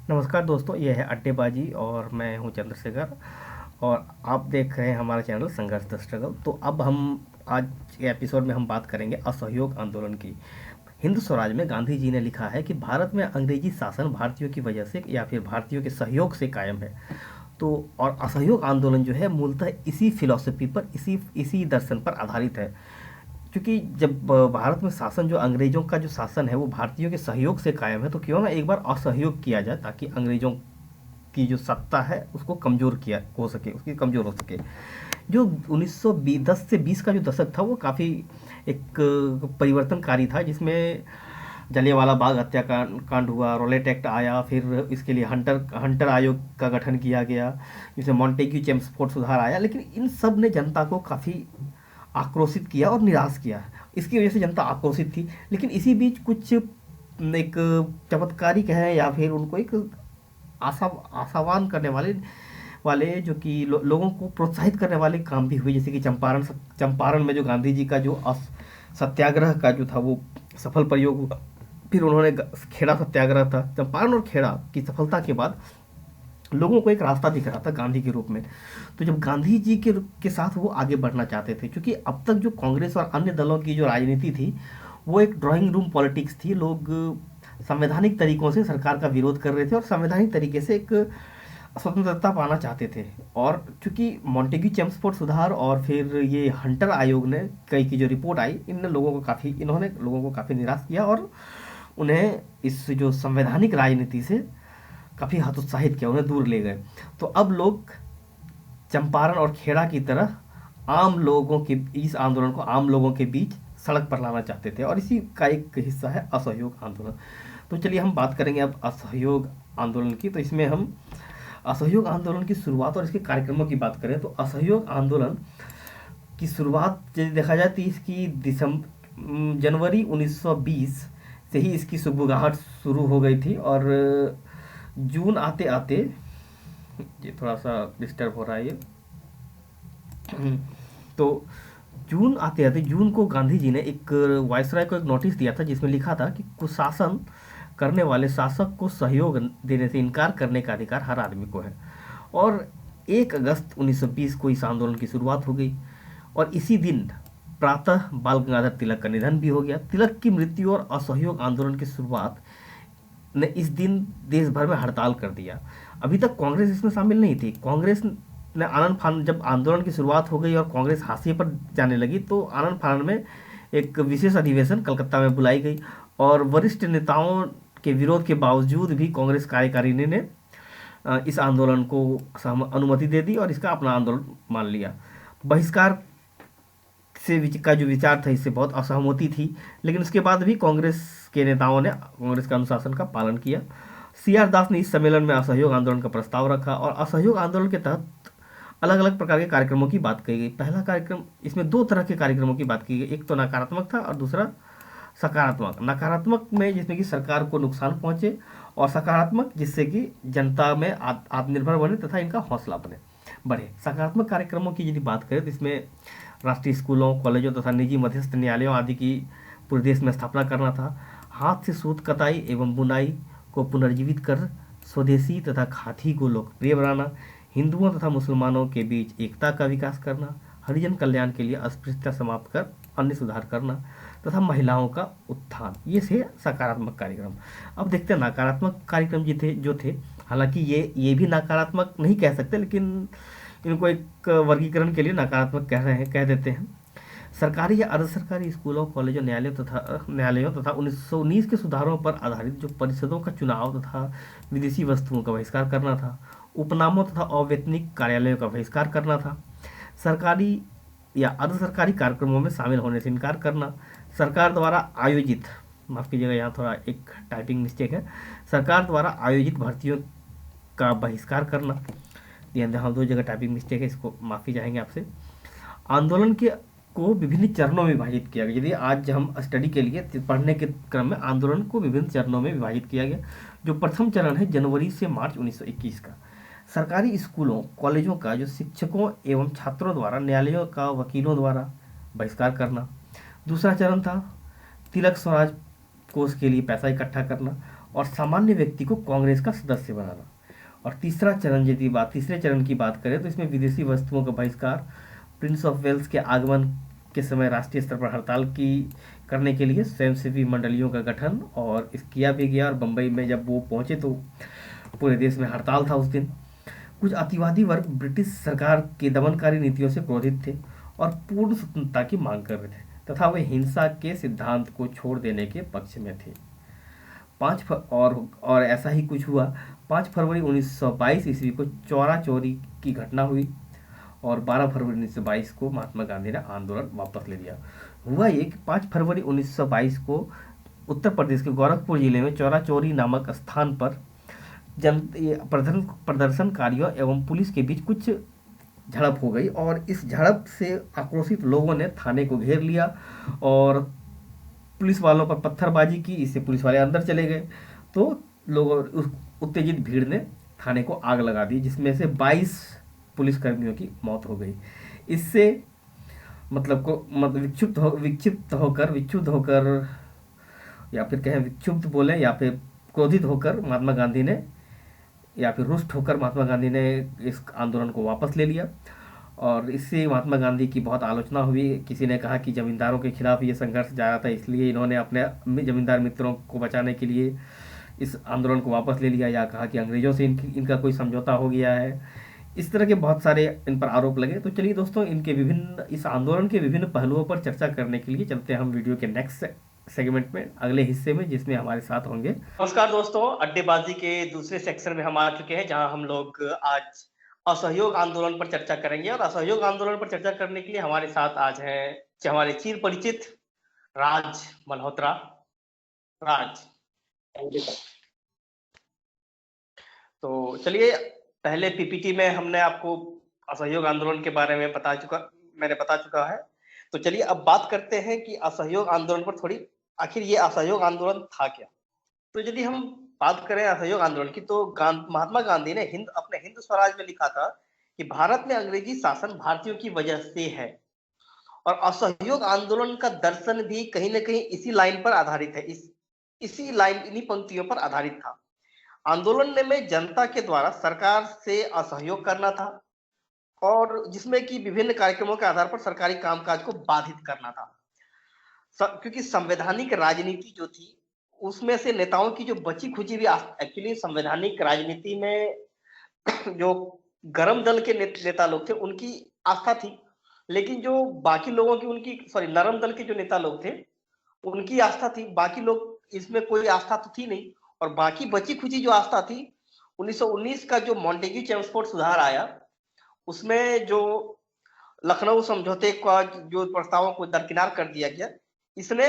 नमस्कार दोस्तों, यह है अड्डेबाजी और मैं हूं चंद्रशेखर। और आप देख रहे हैं हमारा चैनल संघर्ष द स्ट्रगल। तो अब हम आज के एपिसोड में हम बात करेंगे असहयोग आंदोलन की। हिंद स्वराज में गांधी जी ने लिखा है कि भारत में अंग्रेजी शासन भारतीयों की वजह से या फिर भारतीयों के सहयोग से कायम है। तो और असहयोग आंदोलन जो है मूलतः इसी फिलॉसफी पर, इसी इसी दर्शन पर आधारित है। क्योंकि जब भारत में शासन, जो अंग्रेजों का जो शासन है वो भारतीयों के सहयोग से कायम है, तो क्यों ना एक बार असहयोग किया जाए ताकि अंग्रेजों की जो सत्ता है उसको कमज़ोर किया हो सके, उसकी कमज़ोर हो सके। जो 1910 से 20 का जो दशक था वो काफ़ी एक परिवर्तनकारी था, जिसमें जलियांवाला बाग हत्याकांड कांड हुआ, रोलेट एक्ट आया, फिर इसके लिए हंटर हंटर आयोग का गठन किया गया, जिसमें मॉन्टेग्यू चेम्सफोर्ड सुधार आया। लेकिन इन सब ने जनता को काफ़ी आक्रोशित किया और निराश किया। इसकी वजह से जनता आक्रोशित थी। लेकिन इसी बीच कुछ एक चमत्कारी कहें या फिर उनको एक आशा आशावान करने वाले वाले जो कि लोगों को प्रोत्साहित करने वाले काम भी हुए। जैसे कि चंपारण में जो गांधी जी का जो सत्याग्रह का जो था वो सफल प्रयोग हुआ। फिर उन्होंने खेड़ा सत्याग्रह था। चंपारण और खेड़ा की सफलता के बाद लोगों को एक रास्ता दिख रहा था गांधी के रूप में। तो जब गांधी जी के साथ वो आगे बढ़ना चाहते थे, क्योंकि अब तक जो कांग्रेस और अन्य दलों की जो राजनीति थी वो एक ड्राइंग रूम पॉलिटिक्स थी। लोग संवैधानिक तरीकों से सरकार का विरोध कर रहे थे और संवैधानिक तरीके से एक स्वतंत्रता पाना चाहते थे। और चूंकि मॉन्टेग्यू चेम्सफोर्ड सुधार और फिर ये हंटर आयोग ने कई की जो रिपोर्ट आई, इन्होंने लोगों को काफ़ी निराश किया और उन्हें इस जो संवैधानिक राजनीति से काफ़ी हतोत्साहित किया, उन्हें दूर ले गए। तो अब लोग चंपारण और खेड़ा की तरह आम लोगों के इस आंदोलन को आम लोगों के बीच सड़क पर लाना चाहते थे, और इसी का एक हिस्सा है असहयोग आंदोलन। तो चलिए हम बात करेंगे अब असहयोग आंदोलन की। तो इसमें हम असहयोग आंदोलन की शुरुआत और इसके कार्यक्रमों की बात करें तो असहयोग आंदोलन की शुरुआत यदि देखा जाए तो इसकी जनवरी 1920 से ही इसकी सुगबुगाहट शुरू हो गई थी। और जून आते आते, ये थोड़ा सा डिस्टर्ब हो रहा है ये। तो जून आते आते, जून को गांधी जी ने एक वायसराय को एक नोटिस दिया था जिसमें लिखा था कि कुशासन करने वाले शासक को सहयोग देने से इनकार करने का अधिकार हर आदमी को है। और 1 अगस्त 1920 को इस आंदोलन की शुरुआत हो गई। और इसी दिन प्रातः बाल गंगाधर तिलक का निधन भी हो गया। तिलक की मृत्यु और असहयोग आंदोलन की शुरुआत ने इस दिन देश भर में हड़ताल कर दिया। अभी तक कांग्रेस इसमें शामिल नहीं थी। कांग्रेस ने आनंद फानन, जब आंदोलन की शुरुआत हो गई और कांग्रेस हाशिए पर जाने लगी, तो आनंद फानन में एक विशेष अधिवेशन कलकत्ता में बुलाई गई। और वरिष्ठ नेताओं के विरोध के बावजूद भी कांग्रेस कार्यकारिणी ने इस आंदोलन को अनुमति दे दी और इसका अपना आंदोलन मान लिया। बहिष्कार का जो विचार था इससे बहुत असहमति थी, लेकिन उसके बाद भी कांग्रेस के नेताओं ने कांग्रेस के अनुशासन का पालन किया। सीआर दास ने इस सम्मेलन में असहयोग आंदोलन का प्रस्ताव रखा और असहयोग आंदोलन के तहत अलग अलग प्रकार के कार्यक्रमों की बात कही गई। पहला कार्यक्रम, इसमें 2 तरह के कार्यक्रमों की बात की गई, एक तो नकारात्मक था और दूसरा सकारात्मक। नकारात्मक में जिसमें कि सरकार को नुकसान पहुंचे, और सकारात्मक जिससे कि जनता में आत्मनिर्भर बने तथा इनका हौसला बढ़े। सकारात्मक कार्यक्रमों की यदि बात करें तो इसमें राष्ट्रीय स्कूलों, कॉलेजों तथा निजी मध्यस्थ न्यायालयों आदि की पूरे देश में स्थापना करना था। हाथ से सूत कताई एवं बुनाई को पुनर्जीवित कर स्वदेशी तथा खादी को लोकप्रिय बनाना, हिंदुओं तथा मुसलमानों के बीच एकता का विकास करना, हरिजन कल्याण के लिए अस्पृश्यता समाप्त कर अन्य सुधार करना तथा महिलाओं का उत्थान। ये थे सकारात्मक कार्यक्रम। अब देखते हैं नकारात्मक कार्यक्रम जो थे। हालांकि ये भी नकारात्मक नहीं कह सकते, लेकिन इनको एक वर्गीकरण के लिए नकारात्मक कह देते हैं। सरकारी या अर्ध सरकारी स्कूलों, कॉलेजों, न्यायालयों तथा 1919 के सुधारों पर आधारित जो परिषदों का चुनाव तथा विदेशी वस्तुओं का बहिष्कार करना था। उपनामों तथा अवैतनिक कार्यालयों का बहिष्कार करना था। सरकारी या अर्ध सरकारी कार्यक्रमों में शामिल होने से इनकार करना। सरकार द्वारा आयोजित, माफ़ कीजिएगा यहाँ थोड़ा एक टाइपिंग मिस्टेक है, सरकार द्वारा आयोजित भर्तियों का बहिष्कार करना। यहाँ 2 जगह टाइपिंग मिस्टेक है, इसको माफ़ी चाहेंगे आपसे। आंदोलन को विभिन्न चरणों में विभाजित किया गया। यदि आज हम स्टडी के लिए पढ़ने के क्रम में आंदोलन को विभिन्न चरणों में विभाजित किया गया। जो प्रथम चरण है जनवरी से मार्च 1921 का। सरकारी स्कूलों, कॉलेजों का जो शिक्षकों एवं छात्रों द्वारा, न्यायालयों का वकीलों द्वारा बहिष्कार करना। दूसरा चरण था तिलक स्वराज कोष के लिए पैसा इकट्ठा करना। और सामान्य व्यक्ति को कांग्रेस का सदस्य बनाना। और तीसरा चरण, यदि बात तीसरे चरण की बात करें तो इसमें विदेशी वस्तुओं का बहिष्कार, प्रिंस ऑफ वेल्स के आगमन के समय राष्ट्रीय स्तर पर हड़ताल की करने के लिए स्वयंसेवी मंडलियों का गठन और इस किया भी गया। और बम्बई में जब वो पहुंचे तो पूरे देश में हड़ताल था उस दिन। कुछ अतिवादी वर्ग ब्रिटिश सरकार की दमनकारी नीतियों से क्रोधित थे और पूर्ण स्वतंत्रता की मांग कर रहे थे तथा वे हिंसा के सिद्धांत को छोड़ देने के पक्ष में थे। और ऐसा ही कुछ हुआ। 5 फरवरी 1922 ईस्वी को चौरा चोरी की घटना हुई और 12 फरवरी 1922 को महात्मा गांधी ने आंदोलन वापस ले लिया। हुआ ये कि 5 फरवरी 1922 को उत्तर प्रदेश के गोरखपुर जिले में चौरा चोरी नामक स्थान पर प्रदर्शनकारियों एवं पुलिस के बीच कुछ झड़प हो गई और इस झड़प से आक्रोशित लोगों ने थाने को घेर लिया और पुलिस वालों पर पत्थरबाजी की। इससे पुलिस वाले अंदर चले गए तो लोगों उस उत्तेजित भीड़ ने थाने को आग लगा दी, जिसमें से 22 पुलिसकर्मियों की मौत हो गई। इससे विक्षुब्ध होकर या फिर कहें विक्षुब्ध बोले या फिर क्रोधित होकर महात्मा गांधी ने या फिर रुष्ट होकर महात्मा गांधी ने इस आंदोलन को वापस ले लिया। और इससे महात्मा गांधी की बहुत आलोचना हुई। किसी ने कहा कि जमींदारों के खिलाफ ये संघर्ष जा रहा था, इसलिए इन्होंने अपने जमींदार मित्रों को बचाने के लिए इस आंदोलन को वापस ले लिया, या कहा कि अंग्रेज़ों से इनका कोई समझौता हो गया है। इस तरह के बहुत सारे इन पर आरोप लगे। तो चलिए दोस्तों, इस आंदोलन के विभिन्न पहलुओं पर चर्चा करने के लिए चलते हैं हम वीडियो के नेक्स्ट सेगमेंट में, अगले हिस्से में, जिसमें हमारे साथ होंगे। नमस्कार दोस्तों, अड्डेबाजी के दूसरे सेक्शन में हम आ चुके हैं, जहां हम लोग आज असहयोग आंदोलन पर चर्चा करेंगे। और असहयोग आंदोलन पर चर्चा करने के लिए हमारे साथ आज हैं हमारे चिर परिचित राज मल्होत्रा। राज, तो चलिए, पहले पीपीटी में हमने आपको असहयोग आंदोलन के बारे में मैंने बता चुका है। तो चलिए अब बात करते हैं कि असहयोग आंदोलन पर थोड़ी, आखिर ये असहयोग आंदोलन था क्या। तो यदि हम बात करें असहयोग आंदोलन की, तो महात्मा गांधी ने अपने हिंद स्वराज में लिखा था कि भारत में अंग्रेजी शासन भारतीयों की वजह से है। और असहयोग आंदोलन का दर्शन भी कहीं ना कहीं इसी लाइन पर आधारित है, इन्हीं पंक्तियों पर आधारित था। आंदोलन में जनता के द्वारा सरकार से असहयोग करना था और जिसमें कि विभिन्न कार्यक्रमों के आधार पर सरकारी कामकाज को बाधित करना था। क्योंकि संवैधानिक राजनीति जो थी, उसमें से नेताओं की जो बची खुची भी, एक्चुअली संवैधानिक राजनीति में जो गरम दल के नेता लोग थे उनकी आस्था थी, लेकिन जो बाकी लोगों की नरम दल के जो नेता लोग थे उनकी आस्था थी। बाकी लोग इसमें कोई आस्था तो थी नहीं। और बाकी बची खुची जो आस्था थी, 1919 का जो मॉन्टेग्यू चेम्सफोर्ड सुधार आया, उसमें जो लखनऊ समझौते का जो प्रस्तावों को दरकिनार कर दिया गया, इसने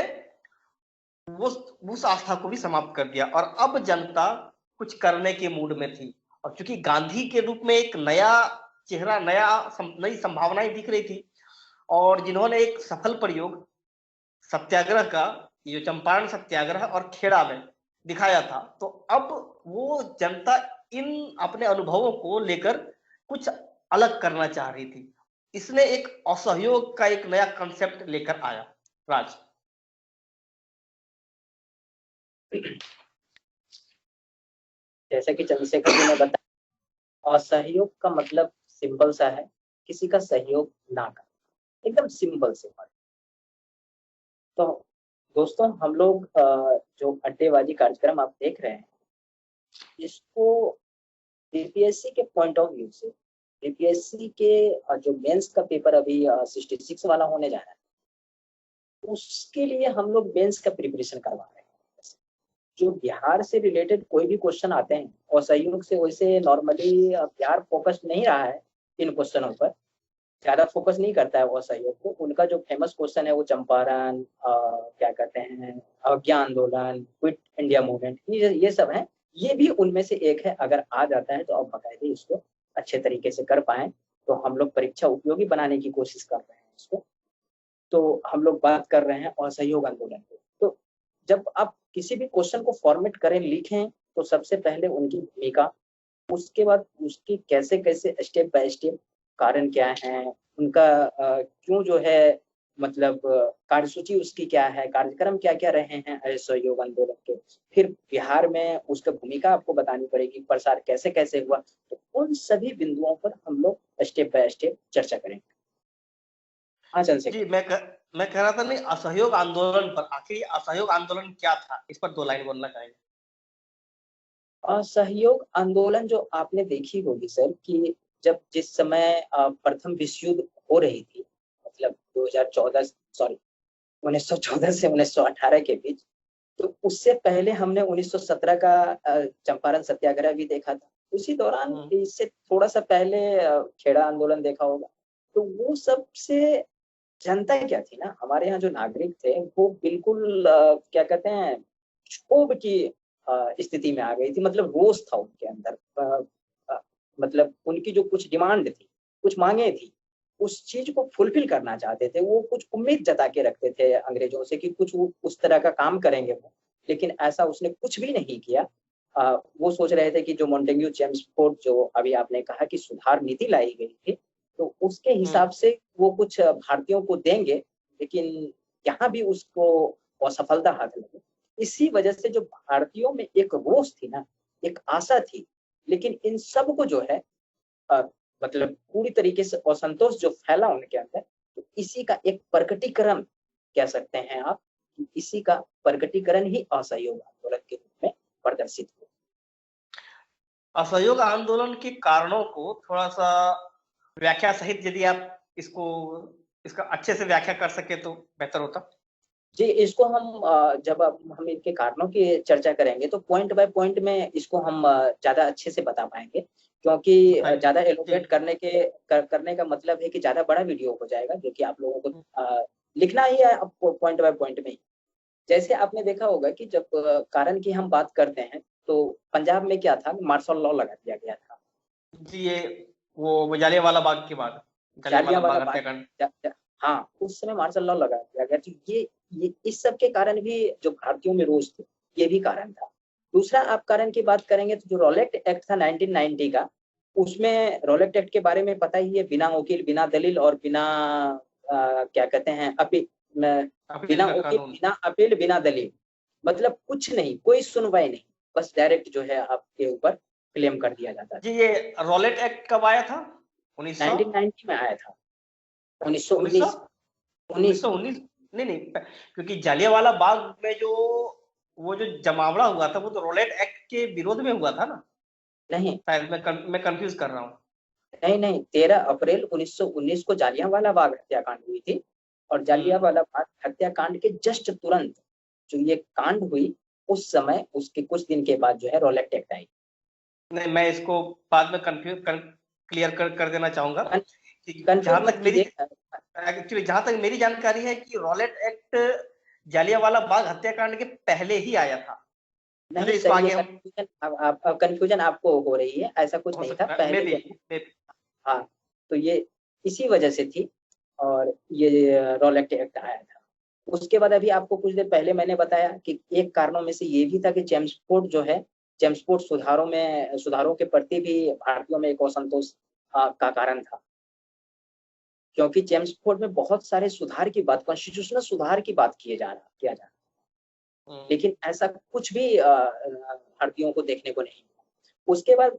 उस आस्था को भी समाप्त कर दिया। और अब जनता कुछ करने के मूड में थी। और चूंकि गांधी के रूप में एक नया चेहरा, नई संभावनाएं दिख रही थी, और जिन्होंने एक सफल प्रयोग सत्याग्रह का, ये जो चंपारण सत्याग्रह और खेड़ा में दिखाया था, तो अब वो जनता इन अपने अनुभवों को लेकर कुछ अलग करना चाह रही थी। इसने एक असहयोग का एक नया कंसेप्ट लेकर आया। राज, जैसा कि चंद्रशेखर जी ने बताया, असहयोग का मतलब सिंपल सा है, किसी का सहयोग ना करना, एकदम सिंपल से। तो दोस्तों, हम लोग जो अड्डेबाजी कार्यक्रम आप देख रहे हैं, इसको बीपीएससी के पॉइंट ऑफ व्यू से, बीपीएससी के जो मेंस का पेपर अभी 66 वाला होने जा रहा है, उसके लिए हम लोग मेंस का प्रिपरेशन करवा रहे हैं। जो बिहार से रिलेटेड कोई भी क्वेश्चन आते हैं, और सहयोग से वैसे नॉर्मली बिहार फोकस नहीं रहा है इन क्वेश्चनों पर, ज्यादा फोकस नहीं करता है वो सहयोग को। उनका जो फेमस क्वेश्चन है वो चंपारण, क्या कहते हैं, अवज्ञा आंदोलन, क्विट इंडिया मूवमेंट, ये सब है। ये भी उनमें से एक है। अगर आ जाता है तो अब बाकायदे इसको अच्छे तरीके से कर पाए, तो हम लोग परीक्षा उपयोगी बनाने की कोशिश कर रहे हैं इसको। तो हम लोग बात कर रहे हैं असहयोग आंदोलन की। तो जब आप किसी भी क्वेश्चन को फॉर्मेट करें, लिखें, तो सबसे पहले उनकी भूमिका, उसके बाद उसकी कैसे कैसे स्टेप बाय स्टेप कारण क्या है, उनका क्यों जो है मतलब कार्यसूची उसकी क्या है, कार्यक्रम क्या क्या रहे हैं असहयोग आंदोलन के, फिर बिहार में उसका भूमिका आपको बतानी पड़ेगी, प्रसार कैसे कैसे हुआ, तो उन सभी बिंदुओं पर हम लोग स्टेप बाय स्टेप चर्चा करेंगे। हाँ जी, चंद्रशेखर। मैं कह रहा था नहीं, असहयोग आंदोलन पर आखिर ये असहयोग आंदोलन क्या था, इस पर 2 लाइन बोलना चाहेंगे। असहयोग आंदोलन जो आपने देखी होगी सर, कि जब जिस समय प्रथम विश्व युद्ध हो रही थी, मतलब 2014, सॉरी 1914 से 1918 के बीच, तो उससे पहले हमने 1917 का चंपारण सत्याग्रह भी देखा था। उसी दौरान इससे थोड़ा सा पहले खेड़ा आंदोलन देखा होगा। तो वो सबसे जनता क्या थी ना, हमारे यहाँ जो नागरिक थे वो बिल्कुल क्या कहते हैं, क्षोभ की स्थिति में आ गई थी। मतलब रोष था उनके अंदर, मतलब उनकी जो कुछ डिमांड थी, कुछ मांगे थी, उस चीज को फुलफिल करना चाहते थे। वो कुछ उम्मीद जता के रखते थे अंग्रेजों से कि कुछ वो उस तरह का काम करेंगे वो, लेकिन ऐसा उसने कुछ भी नहीं किया। वो सोच रहे थे कि जो मॉन्टेग्यू चेम्सफोर्ड, जो अभी आपने कहा कि सुधार नीति लाई गई थी, तो उसके हिसाब से वो कुछ भारतीयों को देंगे, लेकिन यहाँ भी उसको असफलता हाथ लगी। इसी वजह से जो भारतीयों में एक रोष थी ना, एक आशा थी, लेकिन इन सब को जो है अ, मतलब पूरी तरीके से असंतोष जो फैला उनके अंदर, तो इसी का एक प्रकटीकरण कह सकते हैं आप, कि इसी का प्रकटीकरण ही असहयोग आंदोलन के रूप में प्रदर्शित हुआ। असहयोग आंदोलन के कारणों को थोड़ा-सा व्याख्या सहित यदि आप इसका अच्छे से व्याख्या कर सके तो बेहतर होता। जी, इसको हम जब हम इनके कारणों की चर्चा करेंगे तो पॉइंट बाय पॉइंट में इसको हम ज़्यादा अच्छे से बता पाएँगे, क्योंकि बताइए। ज़्यादा जी। एलोबरेट करने का मतलब है कि ज़्यादा बड़ा वीडियो हो जाएगा, जो कि आप लोगों को लिखना ही है आपको पॉइंट बाय पॉइंट में ही। जैसे आपने देखा होगा कि जब कारण की हम बात करते हैं, तो पंजाब में क्या था, मार्शल लॉ लगा दिया गया था। जी, ये वो जलियांवाला बाग की बात, जलियांवाला जालियांवाला बाग बाग, हत्याकांड। हाँ, उस समय मार्शल लॉ लगा दिया गया। तो ये इस सब के कारण भी जो भारतीयों में रोष थे, ये भी कारण था। दूसरा आप कारण की बात करेंगे तो जो रॉलेट एक्ट था 1990 का, उसमें रॉलेट एक्ट के बारे में पता ही है, बिना वकील, बिना दलील और बिना क्या कहते हैं अपील बिना का वकील, कानून। बिना अपील, बिना दलील, मतलब कुछ नहीं, कोई सुनवाई नहीं, बस डायरेक्ट जो है आपके ऊपर क्लेम कर दिया जाता जी, था। ये रॉलेट एक्ट कब आया था? 1900 1990 में आया था, 1900 1919। 19 1919 नहीं, नहीं, क्योंकि जलियांवाला बाग में जो वो जो जमावड़ा हुआ था वो तो रॉलेट एक्ट के विरोध में हुआ था ना? नहीं, शायद मैं कंफ्यूज कर रहा हूँ। नहीं, 13 अप्रैल 1919 को जालियांवाला बाग हत्याकांड हुई थी, और हम्म। जालियांवाला बाग हत्याकांड के जस्ट तुरंत जो ये कांड हुई, उस समय उसके कुछ दिन के बाद जो है रॉलेट एक्ट आई। नहीं, मैं इसको बाद में क्लियर कर देना चाहूंगा कि कंफ्यूज मत कीजिए। जहां तक मेरी जानकारी है कि रॉलेट एक्ट जलियांवाला बाग हत्याकांड के पहले ही आया था। नहीं चलिए इसको सर, ये आगे हम कंफ्यूजन अब कंफ्यूजन आपको हो रही है, ऐसा कुछ हो नहीं था सकता है मे पहले बी जो है। हाँ, तो ये इसी वजह से थी, और ये रॉलेट एक्ट आया था। उसके बाद अभी आपको कुछ देर पहले मैंने बताया कि एक कारणों में से ये भी था कि चेम्सफोर्ड जो है, चेम्सफोर्ड सुधारों के प्रति भी भारतीयों में एक असंतोष का कारण था, क्योंकि चेम्सफोर्ड में बहुत सारे सुधार की बात, कॉन्स्टिट्यूशनल सुधार की बात किया जा रहा, लेकिन ऐसा कुछ भी भारतीयों को देखने को नहीं मिला। उसके बाद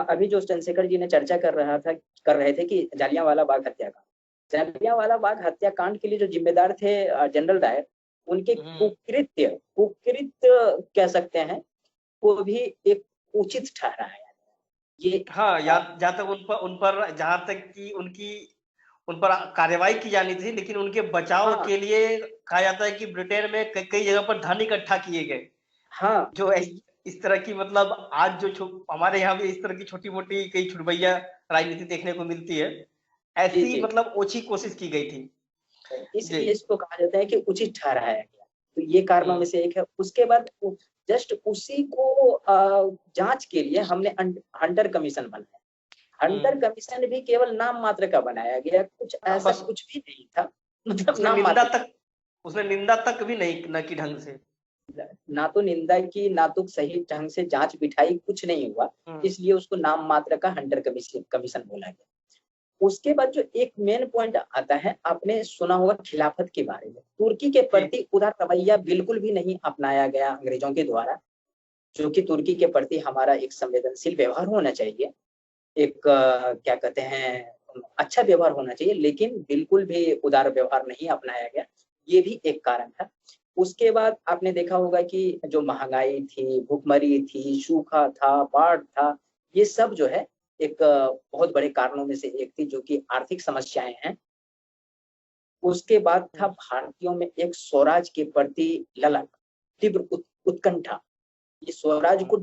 अभी जो चंद्रशेखर जी ने चर्चा कर रहे थे कि जालियांवाला बाग हत्याकांड, जालियांवाला बाग हत्याकांड के लिए जो जिम्मेदार थे जनरल डायर, उनके कुकृत्य कह सकते हैं, वो भी एक उचित ठहराया। ये हाँ, अ, जहाँ तक उन पर जहाँ तक कि उन पर कार्रवाई की जानी थी, लेकिन उनके बचाव हाँ, के लिए कहा जाता है कि ब्रिटेन में कई जगह पर धन इकट्ठा किए गए, हाँ, जो इस तरह की मतलब आज जो हमारे यहाँ भी इस तरह की छोटी मोटी कई छुड़भैया राजनीति देखने को मिलती है, जी, ऐसी जी, मतलब ओछी कोशिश की गई थी। जी। इसलिए इसको कहा जाता है कि उचित ठहराया गया। तो ये कारणों में हम्म। से एक है। उसके बाद जस्ट उसी को जांच के लिए हमने हंटर कमीशन बनाया। हंटर हम्म। कमीशन भी केवल नाम मात्र का बनाया गया, कुछ हाँ, ऐसा बस कुछ भी नहीं था, मतलब उसने नाम निंदा मात्र। तक उसने निंदा तक भी नहीं न की ढंग से। ना तो निंदा की, ना तो सही ढंग से जांच बिठाई, कुछ नहीं हुआ, हम्म। इसलिए उसको नाम मात्र का हंटर कमीशन बोला गया। उसके बाद जो एक मेन पॉइंट आता है, आपने सुना होगा खिलाफत के बारे में। तुर्की के प्रति उदार रवैया बिल्कुल भी नहीं अपनाया गया अंग्रेजों के द्वारा, जो कि तुर्की के प्रति हमारा एक संवेदनशील व्यवहार होना चाहिए, एक क्या कहते हैं, अच्छा व्यवहार होना चाहिए, लेकिन बिल्कुल भी उदार व्यवहार नहीं अपनाया गया। ये भी एक कारण था। उसके बाद आपने देखा होगा कि जो महंगाई थी, भुखमरी थी, सूखा था, बाढ़ था, ये सब जो है एक बहुत बड़े कारणों में से एक थी, जो कि आर्थिक समस्याएं हैं। उसके बाद था भारतीयों में एक स्वराज के प्रति ललक, तीव्र उत्कंठा। ये स्वराज को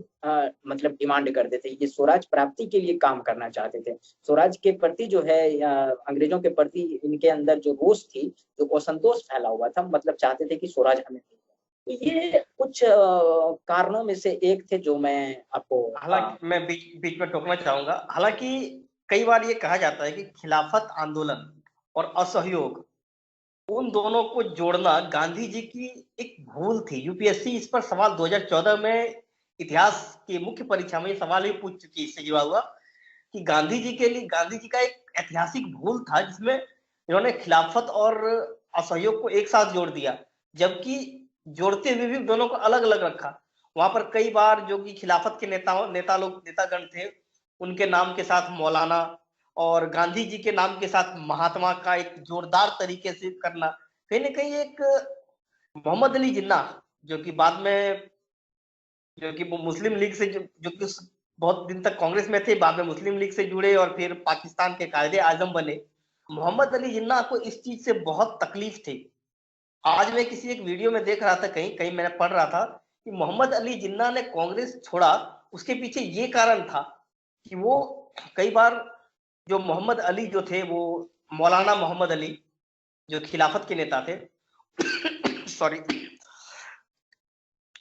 मतलब डिमांड करते थे, ये स्वराज प्राप्ति के लिए काम करना चाहते थे। स्वराज के प्रति जो है अंग्रेजों के प्रति इनके अंदर जो रोष थी, जो असंतोष फैला हुआ था, मतलब चाहते थे कि स्वराज हमें मिले। तो ये कुछ कारणों में से एक थे जो मैं आपको हालांकि मैं बीच में टोकना चाहूंगा। हालांकि कई बार ये कहा जाता है कि खिलाफत आंदोलन और असहयोग, उन दोनों को जोड़ना गांधी जी की एक भूल थी। यूपीएससी इस पर सवाल 2014 में इतिहास की मुख्य परीक्षा में ये सवाल भी पूछ चुकी, इससे जुड़ा हुआ, कि गांधी जी के लिए गांधी जी का एक ऐतिहासिक भूल था जिसमें इन्होंने खिलाफत और असहयोग को एक साथ जोड़ दिया, जबकि जोड़ते हुए भी दोनों को अलग अलग रखा। वहां पर कई बार जो कि खिलाफत के नेतागण थे, उनके नाम के साथ मौलाना और गांधी जी के नाम के साथ महात्मा का एक जोरदार तरीके से करना, कहीं ना कहीं एक मोहम्मद अली जिन्ना, जो कि बाद में जो कि मुस्लिम लीग से जो कि बहुत दिन तक कांग्रेस में थे, बाद में मुस्लिम लीग से जुड़े और फिर पाकिस्तान के कायदे आजम बने। मोहम्मद अली जिन्ना को इस चीज से बहुत तकलीफ थी। आज मैं किसी एक वीडियो में देख रहा था, कहीं कहीं मैंने पढ़ रहा था कि मोहम्मद अली जिन्ना ने कांग्रेस छोड़ा, उसके पीछे ये कारण था कि वो कई बार जो मोहम्मद अली जो थे, वो मौलाना मोहम्मद अली जो खिलाफत के नेता थे सॉरी,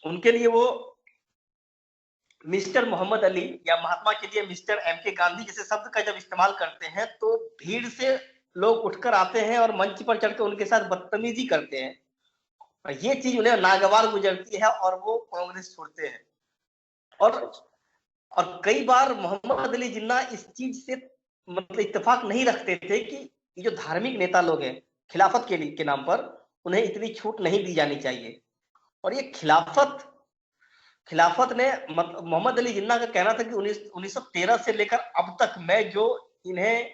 उनके लिए वो मिस्टर मोहम्मद अली या महात्मा के लिए मिस्टर एम के गांधी जैसे शब्द का जब इस्तेमाल करते हैं, तो भीड़ से लोग उठकर आते हैं और मंच पर चढ़कर उनके साथ बदतमीजी करते हैं, और ये चीज उन्हें नागवार गुजरती है और वो कांग्रेस छोड़ते हैं। और कई बार मोहम्मद अली जिन्ना इस चीज से मतलब इत्तेफाक नहीं रखते थे कि ये जो धार्मिक नेता लोग हैं खिलाफत के नाम पर, उन्हें इतनी छूट नहीं दी जानी चाहिए। और ये खिलाफत ने मोहम्मद अली जिन्ना का कहना था कि 1913 से लेकर अब तक मैं जो इन्हें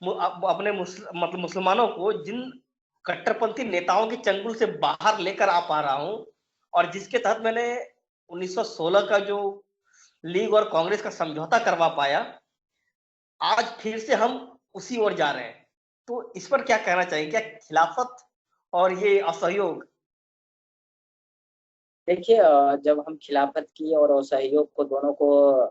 अपने मतलब मुसलमानों को जिन कट्टरपंथी नेताओं के चंगुल से बाहर लेकर आ पा रहा हूं, और जिसके तहत मैंने 1916 का जो लीग और कांग्रेस का समझौता करवा पाया, आज फिर से हम उसी ओर जा रहे हैं। तो इस पर क्या कहना चाहिए, क्या खिलाफत और ये असहयोग? देखिए, जब हम खिलाफत की और असहयोग को दोनों को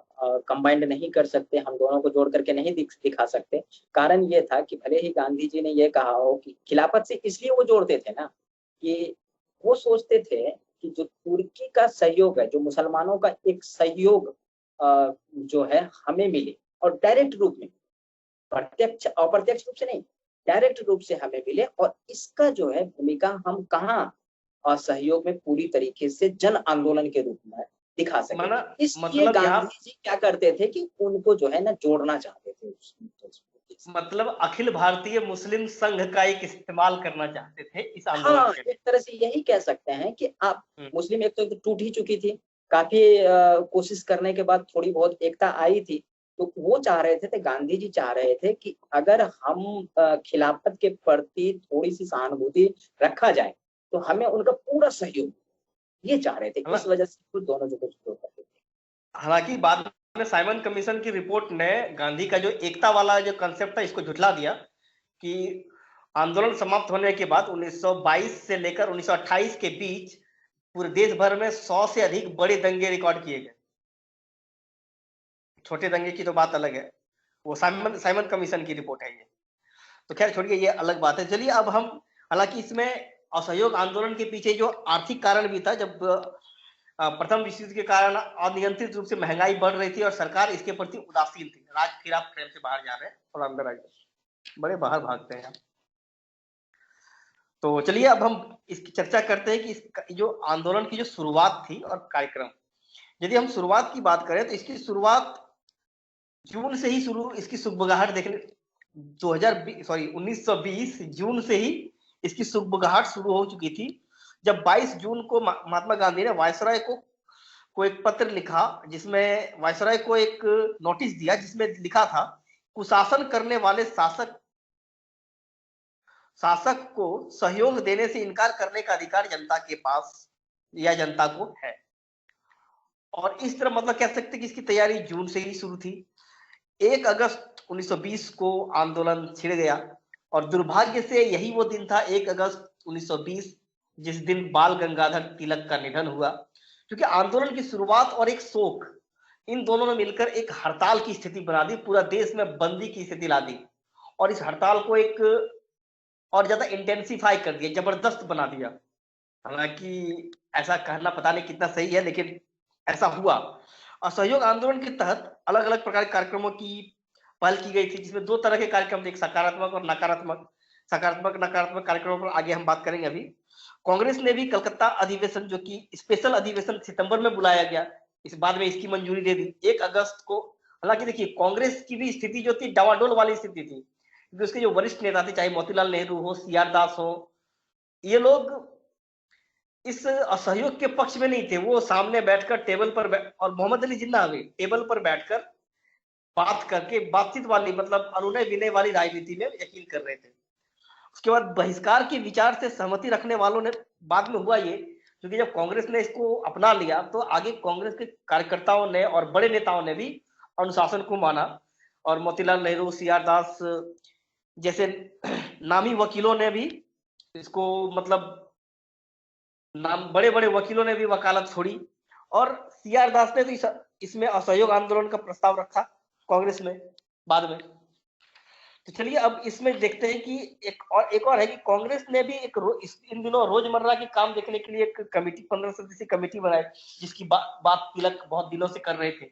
कंबाइंड नहीं कर सकते, हम दोनों को जोड़ करके नहीं दिखा सकते। कारण ये था कि भले ही गांधी जी ने ये कहा हो कि खिलाफत से इसलिए वो जोड़ते थे ना, कि वो सोचते थे कि जो तुर्की का सहयोग है, जो मुसलमानों का एक सहयोग जो है हमें मिले, और डायरेक्ट रूप में, प्रत्यक्ष अप्रत्यक्ष रूप से नहीं, डायरेक्ट रूप से हमें मिले, और इसका जो है भूमिका हम कहाँ असहयोग में पूरी तरीके से जन आंदोलन के रूप में दिखा सके। इसलिए मतलब गांधी जी क्या करते थे कि उनको जो है ना जोड़ना चाहते थे, मतलब अखिल भारतीय मुस्लिम संघ का एक इस्तेमाल करना चाहते थे इस आंदोलन हाँ, के लिए। एक तरह से यही कह सकते हैं कि आप मुस्लिम एक तो टूट ही चुकी थी, काफी कोशिश करने के बाद थोड़ी बहुत एकता आई थी, तो वो चाह रहे थे, गांधी जी चाह रहे थे कि अगर हम खिलाफत के प्रति थोड़ी सी सहानुभूति रखा जाए तो हमें उनका पूरा सहयोग, ये चाह रहे थे। इस वजह से दोनों जो कुछ करते थे। हालांकि बाद में साइमन कमीशन की रिपोर्ट ने गांधी का जो एकता वाला जो कंसेप्ट था, इसको झुठला दिया कि आंदोलन समाप्त होने के बाद 1922 से लेकर 1928 के बीच पूरे देश भर में 100 से अधिक बड़े दंगे रिकॉर्ड किए गए। छोटे दंगे की तो बात अलग है, वो साइमन कमीशन की रिपोर्ट है ये। तो खैर छोड़िए, ये अलग बात है। चलिए अब हम, हालांकि इसमें असहयोग आंदोलन के पीछे जो आर्थिक कारण भी था, जब प्रथम विश्व युद्ध के कारण अनियंत्रित रूप से महंगाई बढ़ रही थी और सरकार इसके प्रति उदासीन थी। राज, फिर आप फ्रेम से बाहर जा रहे हैं और अंदर आ जाए, बड़े बाहर भागते हैं। तो चलिए अब हम इसकी चर्चा करते हैं कि इस जो आंदोलन की जो शुरुआत थी और कार्यक्रम, यदि हम शुरुआत की बात करें तो इसकी शुरुआत जून से ही शुरू, इसकी सुगबुगाहट 1920 जून से ही इसकी सुगबुगाहट शुरू हो चुकी थी, जब 22 जून को महात्मा गांधी ने वायसराय को एक पत्र लिखा, जिसमें वायसराय को एक नोटिस दिया, जिसमें लिखा था, कुशासन करने वाले शासक को सहयोग देने से इनकार करने का अधिकार जनता के पास या जनता को है। और इस तरह मतलब कह सकते कि इसकी तैयारी जून से ही शुरू थी। 1 अगस्त 1920 को आंदोलन छिड़ गया, और दुर्भाग्य से यही वो दिन था, 1 अगस्त 1920, जिस दिन बाल गंगाधर तिलक का निधन हुआ। क्योंकि आंदोलन की शुरुआत और एक शोक, इन दोनों ने मिलकर एक हड़ताल की स्थिति बना दी, पूरा देश में बंदी की स्थिति ला दी, और इस हड़ताल को एक और ज्यादा इंटेंसिफाई कर दिया, जबरदस्त बना दिया। हालांकि ऐसा कहना पता नहीं कितना सही है, लेकिन ऐसा हुआ। असहयोग आंदोलन के तहत अलग अलग प्रकार के कार्यक्रमों की पहल की गई थी, जिसमें 2 तरह के कार्यक्रम थे, एक सकारात्मक और नकारात्मक। सकारात्मक नकारात्मक कार्यक्रमों पर आगे हम बात करेंगे। अभी कांग्रेस ने भी कलकत्ता अधिवेशन, जो कि स्पेशल अधिवेशन सितंबर में बुलाया गया, इस बाद में इसकी मंजूरी दे दी 1 अगस्त को। हालांकि देखिए, कांग्रेस की भी स्थिति जो थी डावाडोल वाली स्थिति थी, क्योंकि उसके जो वरिष्ठ नेता थे, चाहे मोतीलाल नेहरू हो, सीआर दास हो, ये लोग इस असहयोग के पक्ष में नहीं थे। वो सामने बैठकर टेबल पर और मोहम्मद अली जिन्ना भी टेबल पर बैठकर बात करके बातचीत वाली, मतलब अनुनय विनय वाली राजनीति में यकीन कर रहे थे। उसके बाद बहिष्कार के विचार से सहमति रखने वालों ने, बाद में हुआ ये, क्योंकि जब कांग्रेस ने इसको अपना लिया तो आगे कांग्रेस के कार्यकर्ताओं ने और बड़े नेताओं ने भी अनुशासन को माना, और मोतीलाल नेहरू, सीआर दास जैसे नामी वकीलों ने भी इसको, मतलब नाम बड़े बड़े वकीलों ने भी वकालत छोड़ी, और सीआर दास ने तो इसमें असहयोग आंदोलन का प्रस्ताव रखा कांग्रेस में बाद में। तो चलिए अब इसमें देखते हैं कि एक और है कि कांग्रेस ने भी इन दिनों रोजमर्रा के काम देखने के लिए एक कमेटी, 15 सदस्यीय कमेटी बनाई, जिसकी बात तिलक बहुत दिनों से कर रहे थे।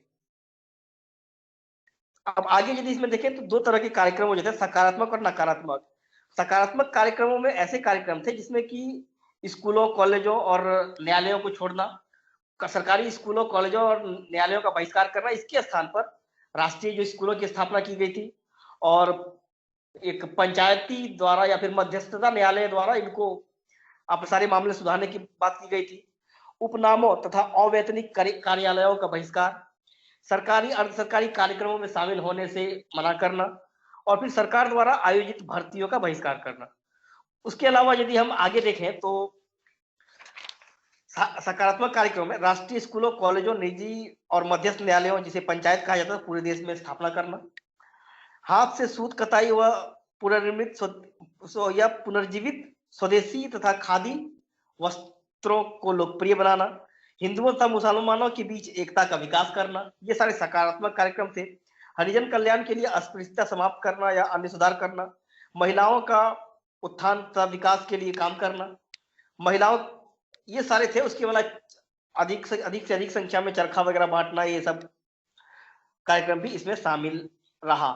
अब आगे यदि इसमें देखें तो 2 तरह के कार्यक्रम हो जाते हैं, सकारात्मक और नकारात्मक। सकारात्मक कार्यक्रमों में ऐसे कार्यक्रम थे जिसमें कि स्कूलों, कॉलेजों और न्यायालयों को छोड़ना, सरकारी स्कूलों, कॉलेजों और न्यायालयों का बहिष्कार करना, इसके स्थान पर राष्ट्रीय जो स्कूलों की स्थापना की गई थी, और एक पंचायती द्वारा या फिर मध्यस्थता न्यायालय द्वारा इनको आप सारे मामले सुधारने की बात की गई थी। उपनामों तथा अवैतनिक कार्यालयों का बहिष्कार, सरकारी अर्ध सरकारी कार्यक्रमों में शामिल होने से मना करना, और फिर सरकार द्वारा आयोजित भर्तियों का बहिष्कार करना। उसके अलावा यदि हम आगे देखें तो सकारात्मक कार्यक्रम में राष्ट्रीय स्कूलों, कॉलेजों, निजी और मध्यस्थ न्यायालयों, जिसे पंचायत कहा जाता है, पूरे देश में स्थापना करना। हाथ से सूत कताई व पुनर्जीवित स्वदेशी तथा खादी वस्त्रों को लोकप्रिय बनाना। हिंदुओं तथा मुसलमानों के बीच एकता का विकास करना, ये सारे सकारात्मक कार्यक्रम थे। हरिजन कल्याण के लिए अस्पृश्यता समाप्त करना या अन्य सुधार करना, महिलाओं का उत्थान तथा विकास के लिए काम करना, महिलाओं, ये सारे थे। उसके बाद अधिक से अधिक संख्या में चरखा वगैरह बांटना, ये सब कार्यक्रम भी इसमें शामिल रहा।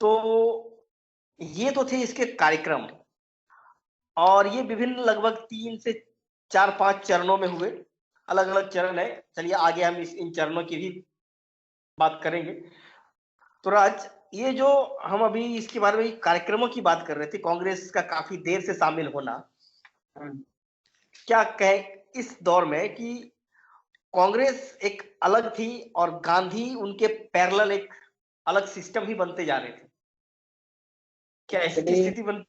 तो ये तो थे इसके कार्यक्रम, और ये विभिन्न लगभग 3 से 4-5 चरणों में हुए, अलग अलग चरण है। चलिए आगे हम इन चरणों की भी बात करेंगे। तो राज, ये जो हम अभी इसके बारे में कार्यक्रमों की बात कर रहे थे, कांग्रेस का काफी देर से शामिल होना, क्या कहे इस दौर में कि कांग्रेस एक अलग थी और गांधी उनके पैरेलल एक अलग सिस्टम ही बनते जा रहे थे, क्या ऐसी स्थिति बन?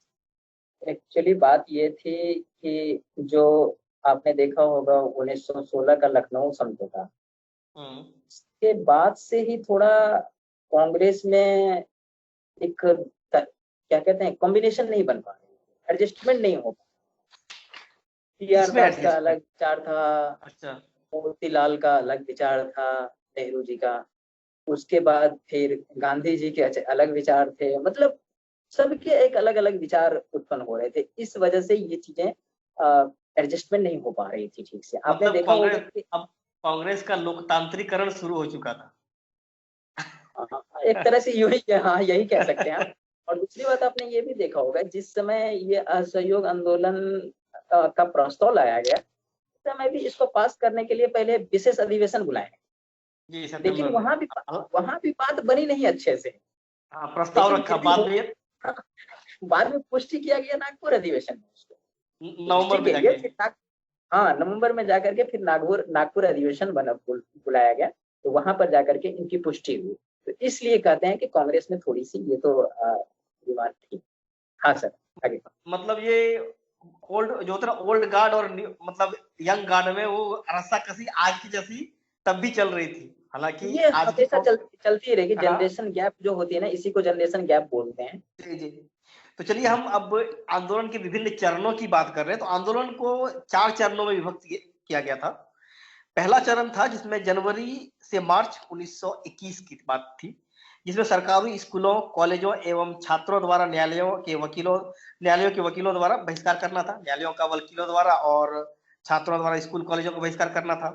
एक्चुअली बात ये थी कि जो आपने देखा होगा 1916 का लखनऊ समझौता, उसके बाद से ही थोड़ा कांग्रेस में एक क्या कहते हैं, कॉम्बिनेशन नहीं बन पा रही, एडजस्टमेंट नहीं हो पा। सीआर दास का अलग विचार था, अच्छा, मोतीलाल का अलग विचार था, नेहरू जी का, उसके बाद फिर गांधी जी के अलग विचार थे, मतलब सबके एक अलग अलग विचार उत्पन्न हो रहे थे। इस वजह से ये चीजें एडजस्टमेंट नहीं हो पा रही थी ठीक से। आपने देखा होगा कि अब कांग्रेस का लोकतांत्रिकरण शुरू हो चुका था। एक तरह से यही कह सकते हैं। और दूसरी बात आपने ये भी देखा होगा, जिस समय ये असहयोग आंदोलन का प्रस्ताव लाया गया, उस समय भी इसको पास करने के लिए पहले विशेष अधिवेशन बुलाए, लेकिन वहां भी बात बनी नहीं अच्छे से। हाँ, प्रस्ताव लेकिन रखा फिर भी बाद में बाद में पुष्टि किया गया नागपुर अधिवेशन में उसको, नवंबर पुष्टि में के लिए जाके। फिर हाँ नवंबर में जाकर के फिर नागपुर नागपुर अधिवेशन बुलाया गया, तो वहां पर जाकर के इनकी पुष्टि हुई। तो इसलिए कहते हैं कि कांग्रेस में थोड़ी सी ये तो विवाद थी। हाँ सर आगे। मतलब ये ओल्ड जो होता है ओल्ड गार्ड और मतलब यंग गार्ड में वो रस्साकसी आज की जैसी तब भी चल रही थी, हालांकि ये आज की हमेशा चलती ही रहेगी, हाँ जनरेशन गैप जो होती है ना, इसी को जनरेशन गैप बोलते हैं। जी जी। तो चलिए हम अब आंदोलन के विभिन्न चरणों की बात कर रहे हैं। तो आंदोलन को 4 चरणों में विभक्त किया गया था। पहला चरण था जिसमें जनवरी से मार्च 1921 की बात थी, जिसमें सरकारी स्कूलों, कॉलेजों एवं छात्रों द्वारा न्यायालयों के वकीलों द्वारा बहिष्कार करना था, न्यायालयों का वकीलों द्वारा और छात्रों द्वारा स्कूल कॉलेजों का बहिष्कार करना था।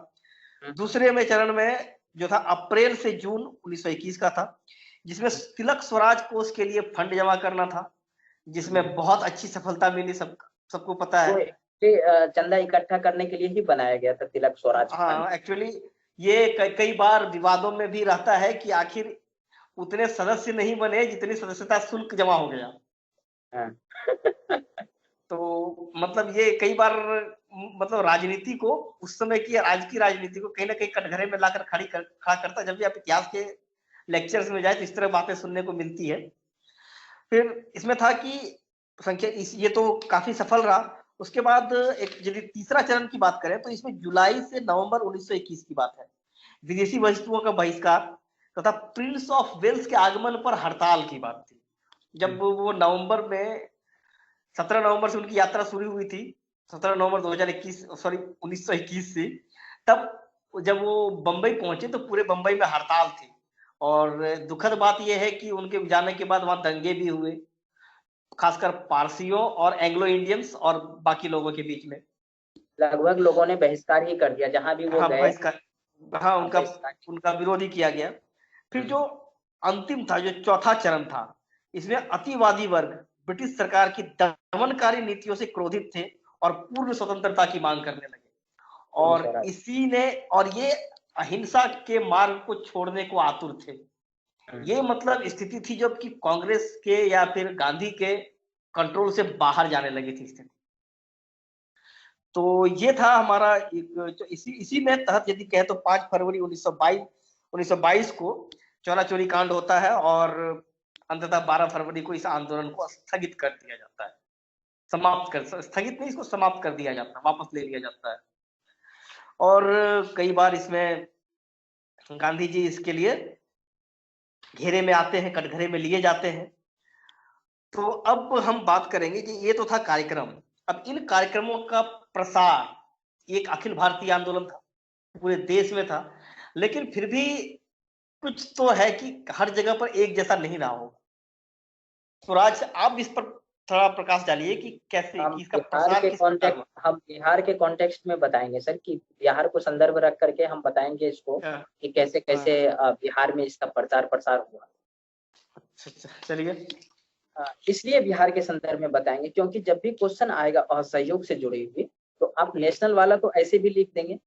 दूसरे में चरण में जो था अप्रैल से जून 1921 का था, जिसमें तिलक स्वराज कोष के लिए फंड जमा करना था, जिसमें बहुत अच्छी सफलता मिली, सबको पता वो है। चंदा इकट्ठा करने के लिए ही बनाया गया था तिलक स्वराज फंड। हाँ एक्चुअली ये कई बार विवादों में भी रहता है कि आखिर उतने सदस्य नहीं बने जितनी सदस्यता शुल्क जमा हो गया। हाँ। तो मतलब ये कई बार मतलब राजनीति को उस समय की आज की राजनीति को कहीं ना कहीं कटघरे में लाकर खड़ा करता है। जब भी आप इतिहास के लेक्चर्स में जाए तो इस तरह बातें सुनने को मिलती है। फिर इसमें था कि ये तो काफी सफल रहा। उसके बाद एक यदि तीसरा चरण की बात करें तो इसमें जुलाई से नवंबर 1921 की बात है। विदेशी वस्तुओं का बहिष्कार तथा प्रिंस ऑफ वेल्स के आगमन पर हड़ताल की बात थी। जब वो नवंबर में 17 नवंबर से उनकी यात्रा शुरू हुई थी, 17 नवंबर 2021 सॉरी 1921 से, तब जब वो बंबई पहुंचे तो पूरे बंबई में हड़ताल थी। और दुखद बात यह है कि उनके जाने के बाद वहां दंगे भी हुए, खासकर पारसियों और एंग्लो इंडियंस और बाकी लोगों के बीच में। लगभग लोगों ने बहिष्कार ही कर दिया जहां भी वो हाँ गए। बहिष्कार, हाँ हाँ, उनका बहिष्कार। उनका विरोध ही किया गया। फिर जो अंतिम था, जो चौथा चरण था, इसमें अतिवादी वर्ग ब्रिटिश सरकार की दमनकारी नीतियों से क्रोधित थे और पूर्ण स्वतंत्रता की मांग करने लगे। और इसी ने और ये अहिंसा के मार्ग को छोड़ने को आतुर थे। ये मतलब स्थिति थी जब कि कांग्रेस के या फिर गांधी के कंट्रोल से बाहर जाने लगी थी स्थिति। तो ये था हमारा एक इसी में तहत यदि कहे तो 5 फरवरी 1922 को चौरा चोरी कांड होता है और अंततः 12 फरवरी को इस आंदोलन को स्थगित कर दिया जाता है। स्थगित नहीं, इसको समाप्त कर दिया जाता है, वापस ले लिया जाता है। और कई बार इसमें गांधी जी इसके लिए घेरे में आते हैं, कटघरे में लिए जाते हैं। तो अब हम बात करेंगे कि ये तो था कार्यक्रम। अब इन कार्यक्रमों का प्रसार एक अखिल भारतीय आंदोलन था, पूरे देश में था, लेकिन फिर भी कुछ तो है कि हर जगह पर एक जैसा नहीं रहा होगा। स्वराज आप इस पर थोड़ा प्रकाश डालिए कि कैसे कि इसका प्रसार किस प्रकार हुआ। हम बिहार के कॉन्टेक्स्ट में बताएंगे सर, कि बिहार को संदर्भ रख करके हम बताएंगे इसको कि कैसे कैसे बिहार में इसका प्रचार प्रसार हुआ। चलिए, इसलिए बिहार के संदर्भ में बताएंगे क्योंकि जब भी क्वेश्चन आएगा असहयोग से जुड़ी हुई तो आप नेशनल वाला तो ऐसे भी लिख देंगे,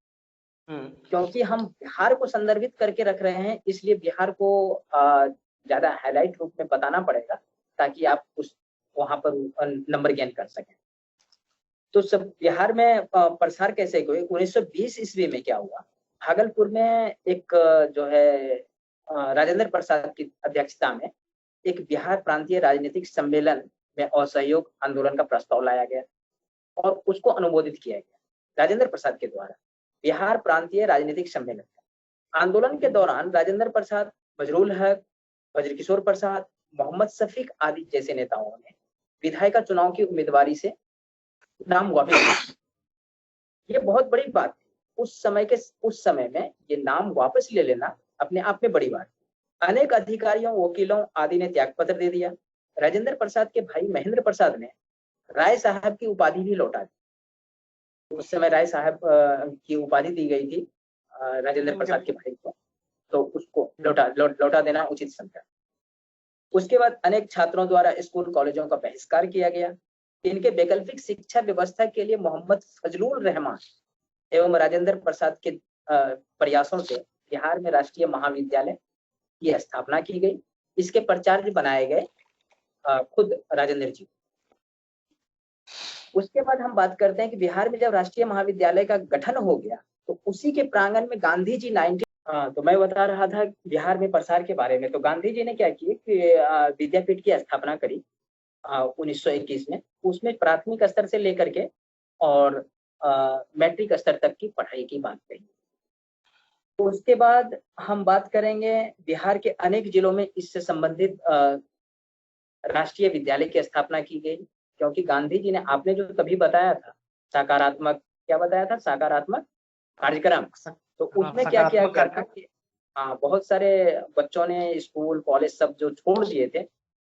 क्योंकि हम बिहार को संदर्भित करके रख रहे हैं, इसलिए बिहार को ज्यादा हाईलाइट रूप में बताना पड़ेगा ताकि आप उस वहां पर नंबर गेन कर सकें। तो सब बिहार में प्रसार कैसे हुए? 1920 ईस्वी में क्या हुआ, भागलपुर में एक जो है राजेंद्र प्रसाद की अध्यक्षता में एक बिहार प्रांतीय राजनीतिक सम्मेलन में असहयोग आंदोलन का प्रस्ताव लाया गया और उसको अनुमोदित किया गया राजेंद्र प्रसाद के द्वारा। बिहार प्रांतीय राजनीतिक सम्मेलन आंदोलन के दौरान राजेंद्र प्रसाद, बजरुल हक, ब्रजकिशोर प्रसाद, मोहम्मद शफीक आदि जैसे नेताओं ने विधायिका चुनाव की उम्मीदवारी से नाम वापस। ये बहुत बड़ी बात थी उस समय में ये नाम वापस ले लेना अपने आप में बड़ी बात थी। अनेक अधिकारियों, वकीलों आदि ने त्यागपत्र दे दिया। राजेंद्र प्रसाद के भाई महेंद्र प्रसाद ने राय साहब की उपाधि भी लौटा दी। उस समय राय साहब की उपाधि दी गई थी राजेंद्र प्रसाद के भाई को, तो उसको लौटा देना उचित समझा। उसके बाद अनेक छात्रों द्वारा स्कूल कॉलेजों का बहिष्कार किया गया। इनके वैकल्पिक शिक्षा व्यवस्था के लिए मोहम्मद फजलुर रहमान एवं राजेंद्र प्रसाद के प्रयासों से बिहार में राष्ट्रीय महाविद्यालय की स्थापना की गई इसके प्राचार्य बनाए गए खुद राजेंद्र जी। उसके बाद हम बात करते हैं कि बिहार में जब राष्ट्रीय महाविद्यालय का गठन हो गया तो उसी के प्रांगण में गांधी जी तो मैं बता रहा था बिहार में प्रसार के बारे में। तो गांधी जी ने क्या किए कि विद्यापीठ की स्थापना करी 1921 में। उसमें प्राथमिक स्तर से लेकर के और मैट्रिक स्तर तक की पढ़ाई की बात कही। तो उसके बाद हम बात करेंगे बिहार के अनेक जिलों में इससे संबंधित राष्ट्रीय विद्यालय की स्थापना की गई, क्योंकि गांधी जी ने, आपने जो तभी बताया था सकारात्मक, क्या बताया था, सकारात्मक कार्यक्रम, तो उसमें क्या किया गया था कि बहुत सारे बच्चों ने स्कूल कॉलेज सब जो छोड़ दिए थे,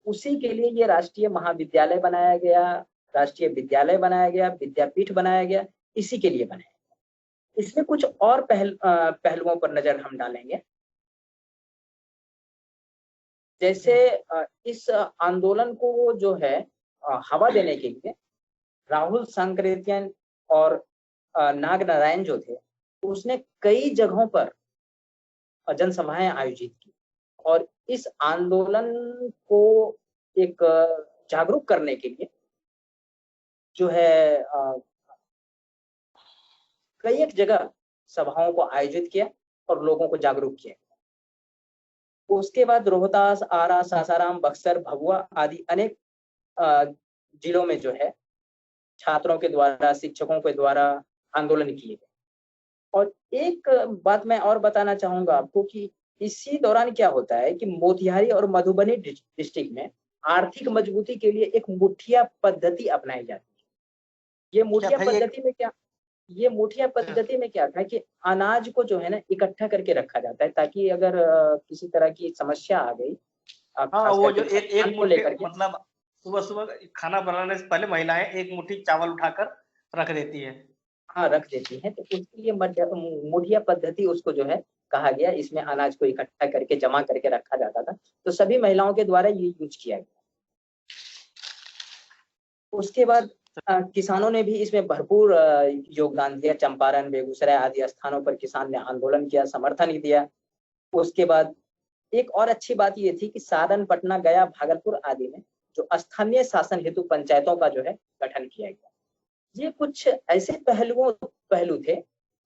उसी के लिए ये राष्ट्रीय महाविद्यालय बनाया गया, राष्ट्रीय विद्यालय बनाया गया, विद्यापीठ बनाया गया, इसी के लिए बनाया गया। इसमें कुछ और पहलुओं पर नजर हम डालेंगे। जैसे इस आंदोलन को जो है हवा देने के लिए राहुल सांकृत्यायन और नागनारायण जो थे, उसने कई जगहों पर जनसभाएं आयोजित की और इस आंदोलन को एक जागरूक करने के लिए जो है कई एक जगह सभाओं को आयोजित किया और लोगों को जागरूक किया। उसके बाद रोहतास, आरा, सासाराम, बक्सर, भभुआ आदि अनेक जिलों में जो है छात्रों के द्वारा, शिक्षकों के द्वारा आंदोलन किए गए। और एक बात मैं और बताना चाहूंगा आपको कि इसी दौरान क्या होता है कि मोतिहारी और मधुबनी डिस्ट्रिक्ट में आर्थिक मजबूती के लिए एक मुठिया पद्धति अपनाई जाती है। ये मुठिया पद्धति में क्या था कि अनाज को जो है ना इकट्ठा करके रखा जाता है, ताकि अगर किसी तरह की समस्या आ गई, वो जो एक मुट्ठी, मतलब सुबह सुबह खाना बनाने से पहले महिलाएं एक मुट्ठी चावल उठाकर रख देती है। रख देती हैं। तो उसके लिए मुठिया पद्धति उसको जो है कहा गया। इसमें अनाज को इकट्ठा करके जमा करके रखा जाता था, तो सभी महिलाओं के द्वारा ये यूज किया गया। उसके बाद किसानों ने भी इसमें भरपूर योगदान दिया। चंपारण, बेगूसराय आदि स्थानों पर किसान ने आंदोलन किया, समर्थन दिया। उसके बाद एक और अच्छी बात ये थी कि सारण, पटना, गया, भागलपुर आदि में जो स्थानीय शासन हेतु पंचायतों का जो है गठन किया गया। ये कुछ ऐसे पहलू थे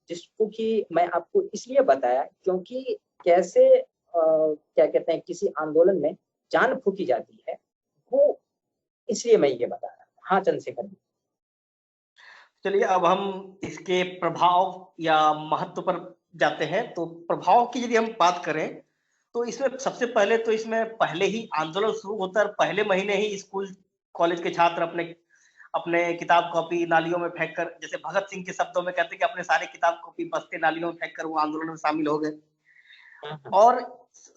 जिसको कि मैं आपको इसलिए बताया क्योंकि कैसे क्या कहते हैं किसी आंदोलन में जान फूकी जाती है, वो इसलिए मैं ये बता रहा हूँ। हाँ चंद्रशेखर जी। चलिए अब हम इसके प्रभाव या महत्व पर जाते हैं। तो प्रभाव की यदि हम बात करें तो इसमें सबसे पहले तो इसमें पहले ही आंदोलन शुरू होता है, पहले महीने ही स्कूल कॉलेज के छात्र अपने किताब कॉपी नालियों में फेंक कर, जैसे भगत सिंह के शब्दों में कहते हैं कि अपने सारे किताब कॉपी बस्ते नालियों में फेंक कर वो आंदोलन में शामिल हो गए। और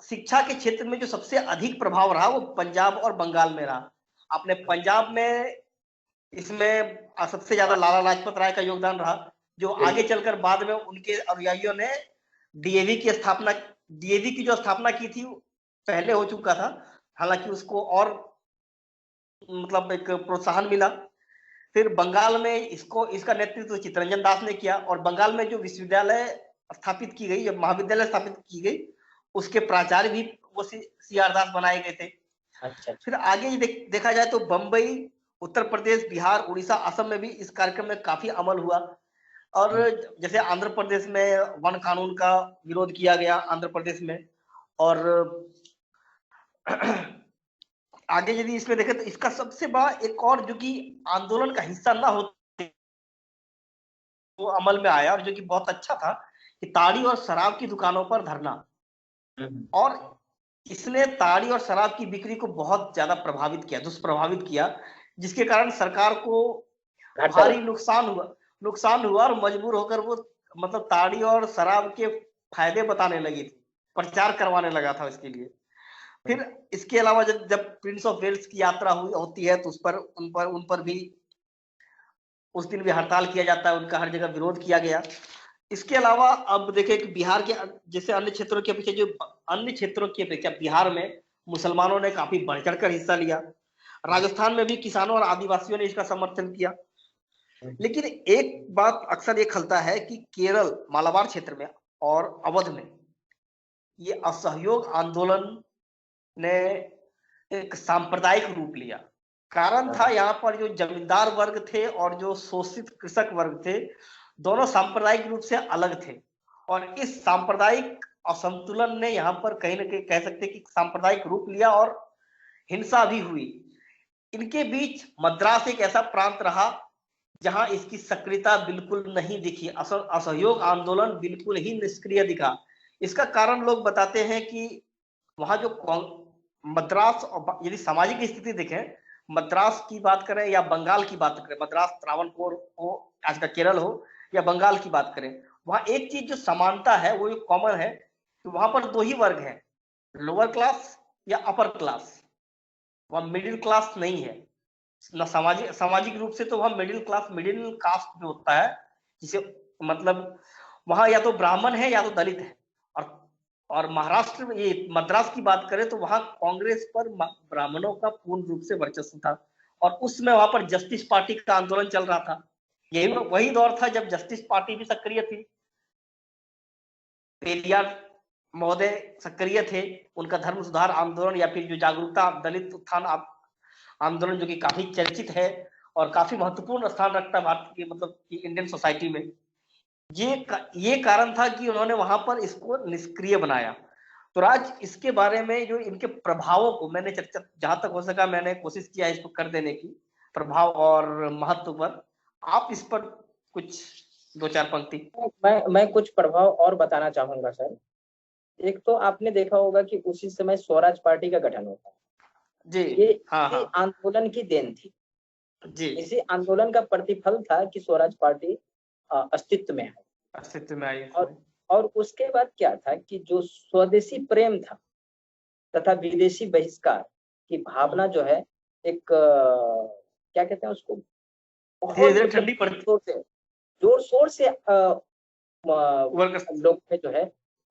शिक्षा के क्षेत्र में जो सबसे अधिक प्रभाव रहा वो पंजाब और बंगाल में रहा। अपने पंजाब में इसमें सबसे ज्यादा लाला लाजपत राय का योगदान रहा, जो आगे चलकर बाद में उनके अनुयायियों ने डीएवी की जो स्थापना की थी पहले हो चुका था, हालांकि उसको और मतलब एक प्रोत्साहन मिला। फिर बंगाल में इसका नेतृत्व चित्तरंजन दास ने किया और बंगाल में जो विश्वविद्यालय स्थापित की गई, महाविद्यालय स्थापित की गई, उसके प्राचार्य भी वो सीआर दास बनाए गए थे। अच्छा। फिर आगे देखा जाए तो बंबई, उत्तर प्रदेश, बिहार, उड़ीसा, असम में भी इस कार्यक्रम में काफी अमल हुआ। और जैसे आंध्र प्रदेश में वन कानून का विरोध किया गया आंध्र प्रदेश में। और आगे यदि इसमें देखें तो इसका सबसे बड़ा एक और जो कि आंदोलन का हिस्सा ना होते वो अमल में आया और जो कि बहुत अच्छा था कि ताड़ी और शराब की दुकानों पर धरना। और इसने ताड़ी और शराब की बिक्री को बहुत ज्यादा दुष्प्रभावित किया, जिसके कारण सरकार को भारी नुकसान हुआ और मजबूर होकर वो मतलब ताड़ी और शराब के फायदे बताने लगी थी, प्रचार करवाने लगा था इसके लिए। फिर इसके अलावा जब प्रिंस ऑफ वेल्स की यात्रा होती है तो उन पर भी उस दिन भी हड़ताल किया जाता है, उनका हर जगह विरोध किया गया। इसके अलावा अब देखें कि बिहार के जैसे अन्य क्षेत्रों की अपेक्षा बिहार में मुसलमानों ने काफी बढ़ चढ़ कर हिस्सा लिया। राजस्थान में भी किसानों और आदिवासियों ने इसका समर्थन किया। लेकिन एक बात अक्सर ये खलता है कि केरल, मालाबार क्षेत्र में और अवध में ये असहयोग आंदोलन ने एक सांप्रदायिक रूप लिया। कारण था यहाँ पर जो जमींदार वर्ग थे और जो शोषित कृषक वर्ग थे, दोनों सांप्रदायिक रूप से अलग थे, और इस सांप्रदायिक असंतुलन ने यहाँ पर कहीं ना कहीं कह सकते कि सांप्रदायिक रूप लिया और हिंसा भी हुई। इनके बीच मद्रास एक ऐसा प्रांत रहा जहां इसकी सक्रियता बिल्कुल नहीं दिखी, असहयोग आंदोलन बिल्कुल ही निष्क्रिय दिखा। इसका कारण लोग बताते हैं कि वहां जो मद्रास, यदि सामाजिक स्थिति देखें, मद्रास की बात करें या बंगाल की बात करें, मद्रास त्रावणकोर हो, आज का केरल हो, या बंगाल की बात करें, वहां एक चीज जो समानता है, वो कॉमन है कि वहां पर दो ही वर्ग है, लोअर क्लास या अपर क्लास। वहां मिडिल क्लास नहीं है ना। सामाजिक सामाजिक रूप से तो वहां मिडिल क्लास, मिडिल कास्ट जो होता है, जिसे मतलब वहां या तो ब्राह्मण है या तो दलित है। और महाराष्ट्र में, ये मद्रास की बात करें, तो वहां कांग्रेस पर ब्राह्मणों का पूर्ण रूप से वर्चस्व था, और उसमें वहां पर जस्टिस पार्टी का आंदोलन चल रहा था। यही वही दौर था जब जस्टिस पार्टी भी सक्रिय थी, पेरियार महोदय सक्रिय थे, उनका धर्म सुधार आंदोलन या फिर जो जागरूकता दलित उत्थान आंदोलन, जो कि काफी चर्चित है और काफी महत्वपूर्ण स्थान रखता है भारत की, मतलब कि इंडियन सोसाइटी में। ये कारण था कि उन्होंने वहां पर इसको निष्क्रिय बनाया। तो राज, इसके बारे में जो इनके प्रभावों को मैंने चर्चा, जहां तक हो सका मैंने कोशिश किया इसको कर देने की, प्रभाव और महत्व पर। आप इस पर कुछ दो चार पंक्ति। मैं कुछ प्रभाव और बताना चाहूंगा सर। एक तो आपने देखा होगा कि उसी समय स्वराज पार्टी का गठन होता है। जी ये हाँ इसी हाँ आंदोलन की देन थी। जी, इसी आंदोलन का प्रतिफल था कि स्वराज पार्टी अस्तित्व में है। अस्तित्व में आई और इसमें। और उसके बाद क्या था कि जो स्वदेशी प्रेम था तथा विदेशी बहिष्कार की भावना जो है, एक क्या कहते हैं उसको, धीरे बहुत धीरे मतलब ठंडी पड़ती। जोर शोर से वर्ग। लोग में जो है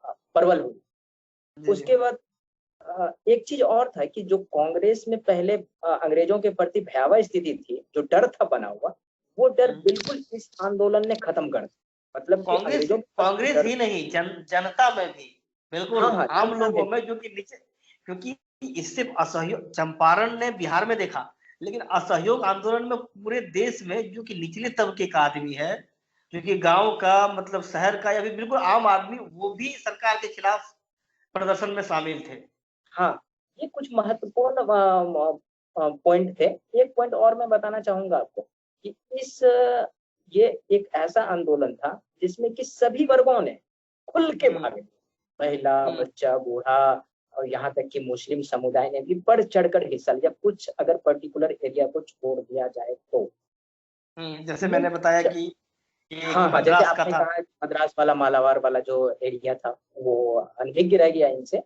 प्रबल हुई। जी जी। उसके बाद एक चीज और था कि जो कांग्रेस में पहले अंग्रेजों के प्रति भयावह स्थिति थी, जो डर था बना हुआ, वो डर बिल्कुल इस आंदोलन ने खत्म कर दिया। मतलब कि कांग्रेस अंग्रेजों के प्रति जो कांग्रेस डर, ही नहीं, जनता में भी, बिल्कुल हाँ हाँ, आम जनता में लोगों भी। में, जो कि नीचे, क्योंकि इससे असहयोग चंपारण ने बिहार में देखा, लेकिन असहयोग आंदोलन में पूरे देश में, जो कि निचले तबके का आदमी है, जो कि गांव का, मतलब शहर का, या फिर बिल्कुल आम आदमी, वो भी सरकार के खिलाफ प्रदर्शन में शामिल थे। हाँ, ये कुछ महत्वपूर्ण पॉइंट थे। एक पॉइंट और मैं बताना चाहूंगा आपको कि ये एक ऐसा आंदोलन था जिसमें कि सभी वर्गों ने खुल के हम्म भागे। महिला, हम्म बच्चा, बूढ़ा, और यहाँ तक कि मुस्लिम समुदाय ने भी बढ़ चढ़कर हिस्सा लिया, कुछ अगर पर्टिकुलर एरिया को छोड़ दिया जाए तो। जैसे ये मैंने बताया कि ये हाँ हाँ, जैसे मद्रास का आपने था। कहा मद्रास वाला, मालाबार वाला जो एरिया था, वो अनभिज्ञ रह गया इनसे,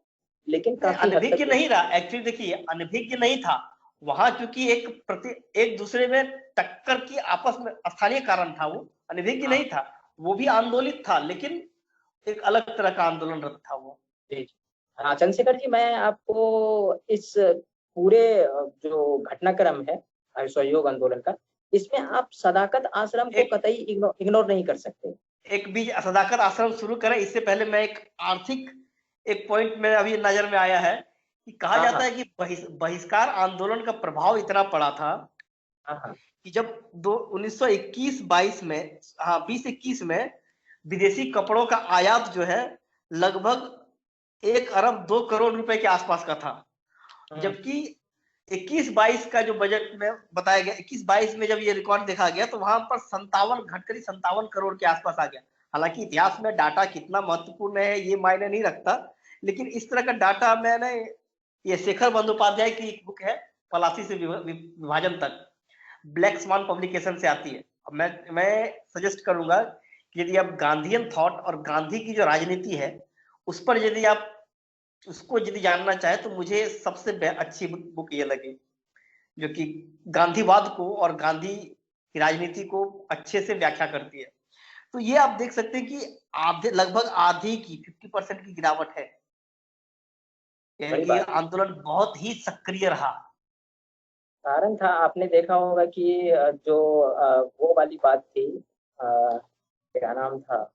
लेकिन नहीं, काफी हद अनभिज्ञ तक नहीं रहा एक्चुअली। देखिए, अनभिज्ञ नहीं था वहां, क्योंकि एक दूसरे में टक्कर की आपस में स्थानीय कारण था, वो अनभिज्ञ नहीं हाँ था। वो भी आंदोलित था, लेकिन एक अलग तरह का आंदोलनरत था वो। जी जी। हाँ चंद्रशेखर जी, मैं आपको इस पूरे जो घटनाक्रम है असहयोग आंदोलन का, इसमें आप सदाकत आश्रम को एक कतई इग्नोर नहीं कर सकते। एक बीच सदाकत आश्रम शुरू करें, इससे पहले मैं एक आर्थिक, एक पॉइंट में अभी नजर में आया है कि कहा हाँ जाता हाँ है कि बहिष्कार आंदोलन का प्रभाव इतना पड़ा था हाँ हाँ कि जब दो 1921-22 में, हाँ 20-21 में, विदेशी कपड़ों का आयात जो है लगभग 1 अरब 2 करोड़ रुपए के आसपास का था। हम्म, जबकि 21-22 का जो बजट में बताया गया, 21-22 में जब ये रिकॉर्ड देखा गया, तो वहां पर 57 घटकर 57 करोड़ के आसपास आ गया। हालांकि इतिहास में डाटा कितना महत्वपूर्ण है ये मायने नहीं रखता, लेकिन इस तरह का डाटा मैंने, ये शेखर बंदोपाध्याय की एक बुक है, पलासी से विभाजन तक, ब्लैक स्वान पब्लिकेशन से आती है। अब मैं सजेस्ट करूंगा कि यदि आप गांधीयन थॉट और गांधी की जो राजनीति है उस पर यदि आप उसको यदि जानना चाहे, तो मुझे सबसे अच्छी बुक ये लगी, जो कि गांधीवाद को और गांधी की राजनीति को अच्छे से व्याख्या करती है। तो ये आप देख सकते हैं कि आधे, लगभग आधी की 50% की गिरावट है, यानी बड़ी कि बात। आंदोलन बहुत ही सक्रिय रहा। कारण था, आपने देखा होगा कि जो वो वाली बात थी, क्या नाम था,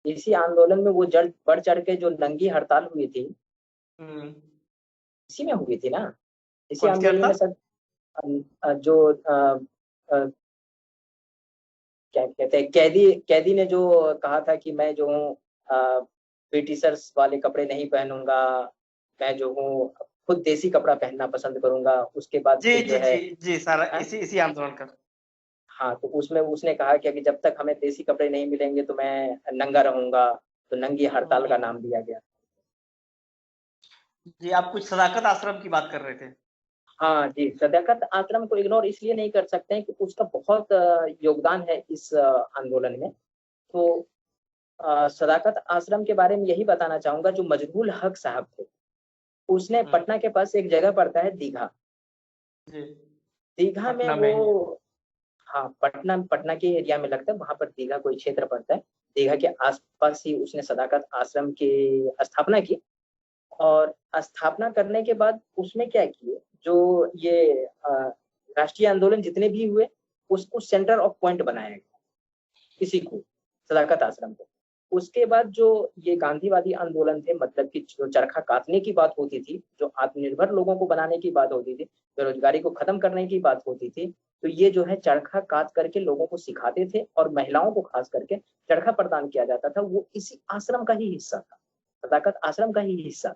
इसी आंदोलन में वो बढ़ चढ़ के जो नंगी हड़ताल हुई थी, हम्म इसी में हुई थी ना, इसी कौन सी आंदोलन में हड़ताल? सर। जो क्या कहते हैं, कैदी कैदी ने जो कहा था कि मैं जो हूँ ब्रिटिशर्स वाले कपड़े नहीं पहनूंगा, मैं जो हूँ खुद देसी कपड़ा पहनना पसंद करूंगा। उसके बाद जी फिर जो जी है, जी जी, सारा हाँ, इसी इसी आंदोलन का। हाँ, तो उसमें उसने कहा कि अभी जब तक हमें देसी कपड़े नहीं मिलेंगे तो मैं नंगा रहूंगा, तो नंगी हड़ताल का हम्म। नाम दिया गया। जी, आप कुछ सदाकत आश्रम की बात कर रहे थे। हाँ जी, सदाकत आश्रम को इग्नोर इसलिए नहीं कर सकते हैं कि उसका बहुत योगदान है इस आंदोलन में। तो सदाकत आश्रम के बारे में यही बताना चाहूंगा, जो मजरूल हक साहब थे, उसने हम्म। पटना के पास एक जगह पड़ता है दीघा। जी, दीघा में पटना में ही है। वो, हाँ, पटना पटना के एरिया में लगता है, वहां पर दीघा कोई क्षेत्र पड़ता है। दीघा के आसपास ही उसने सदाकत आश्रम की स्थापना की। और स्थापना करने के बाद उसमें क्या किए, जो ये राष्ट्रीय आंदोलन जितने भी हुए, उसको सेंटर ऑफ पॉइंट बनाया गया किसी को, सदाकत आश्रम को। उसके बाद जो ये गांधीवादी आंदोलन थे, मतलब कि जो चरखा काटने की बात होती थी, जो आत्मनिर्भर लोगों को बनाने की बात होती थी, बेरोजगारी को खत्म करने की बात होती थी, तो ये जो है चरखा काट करके लोगों को सिखाते थे, और महिलाओं को खास करके चरखा प्रदान किया जाता था, वो इसी आश्रम का ही हिस्सा था, सदाकत आश्रम का ही हिस्सा था।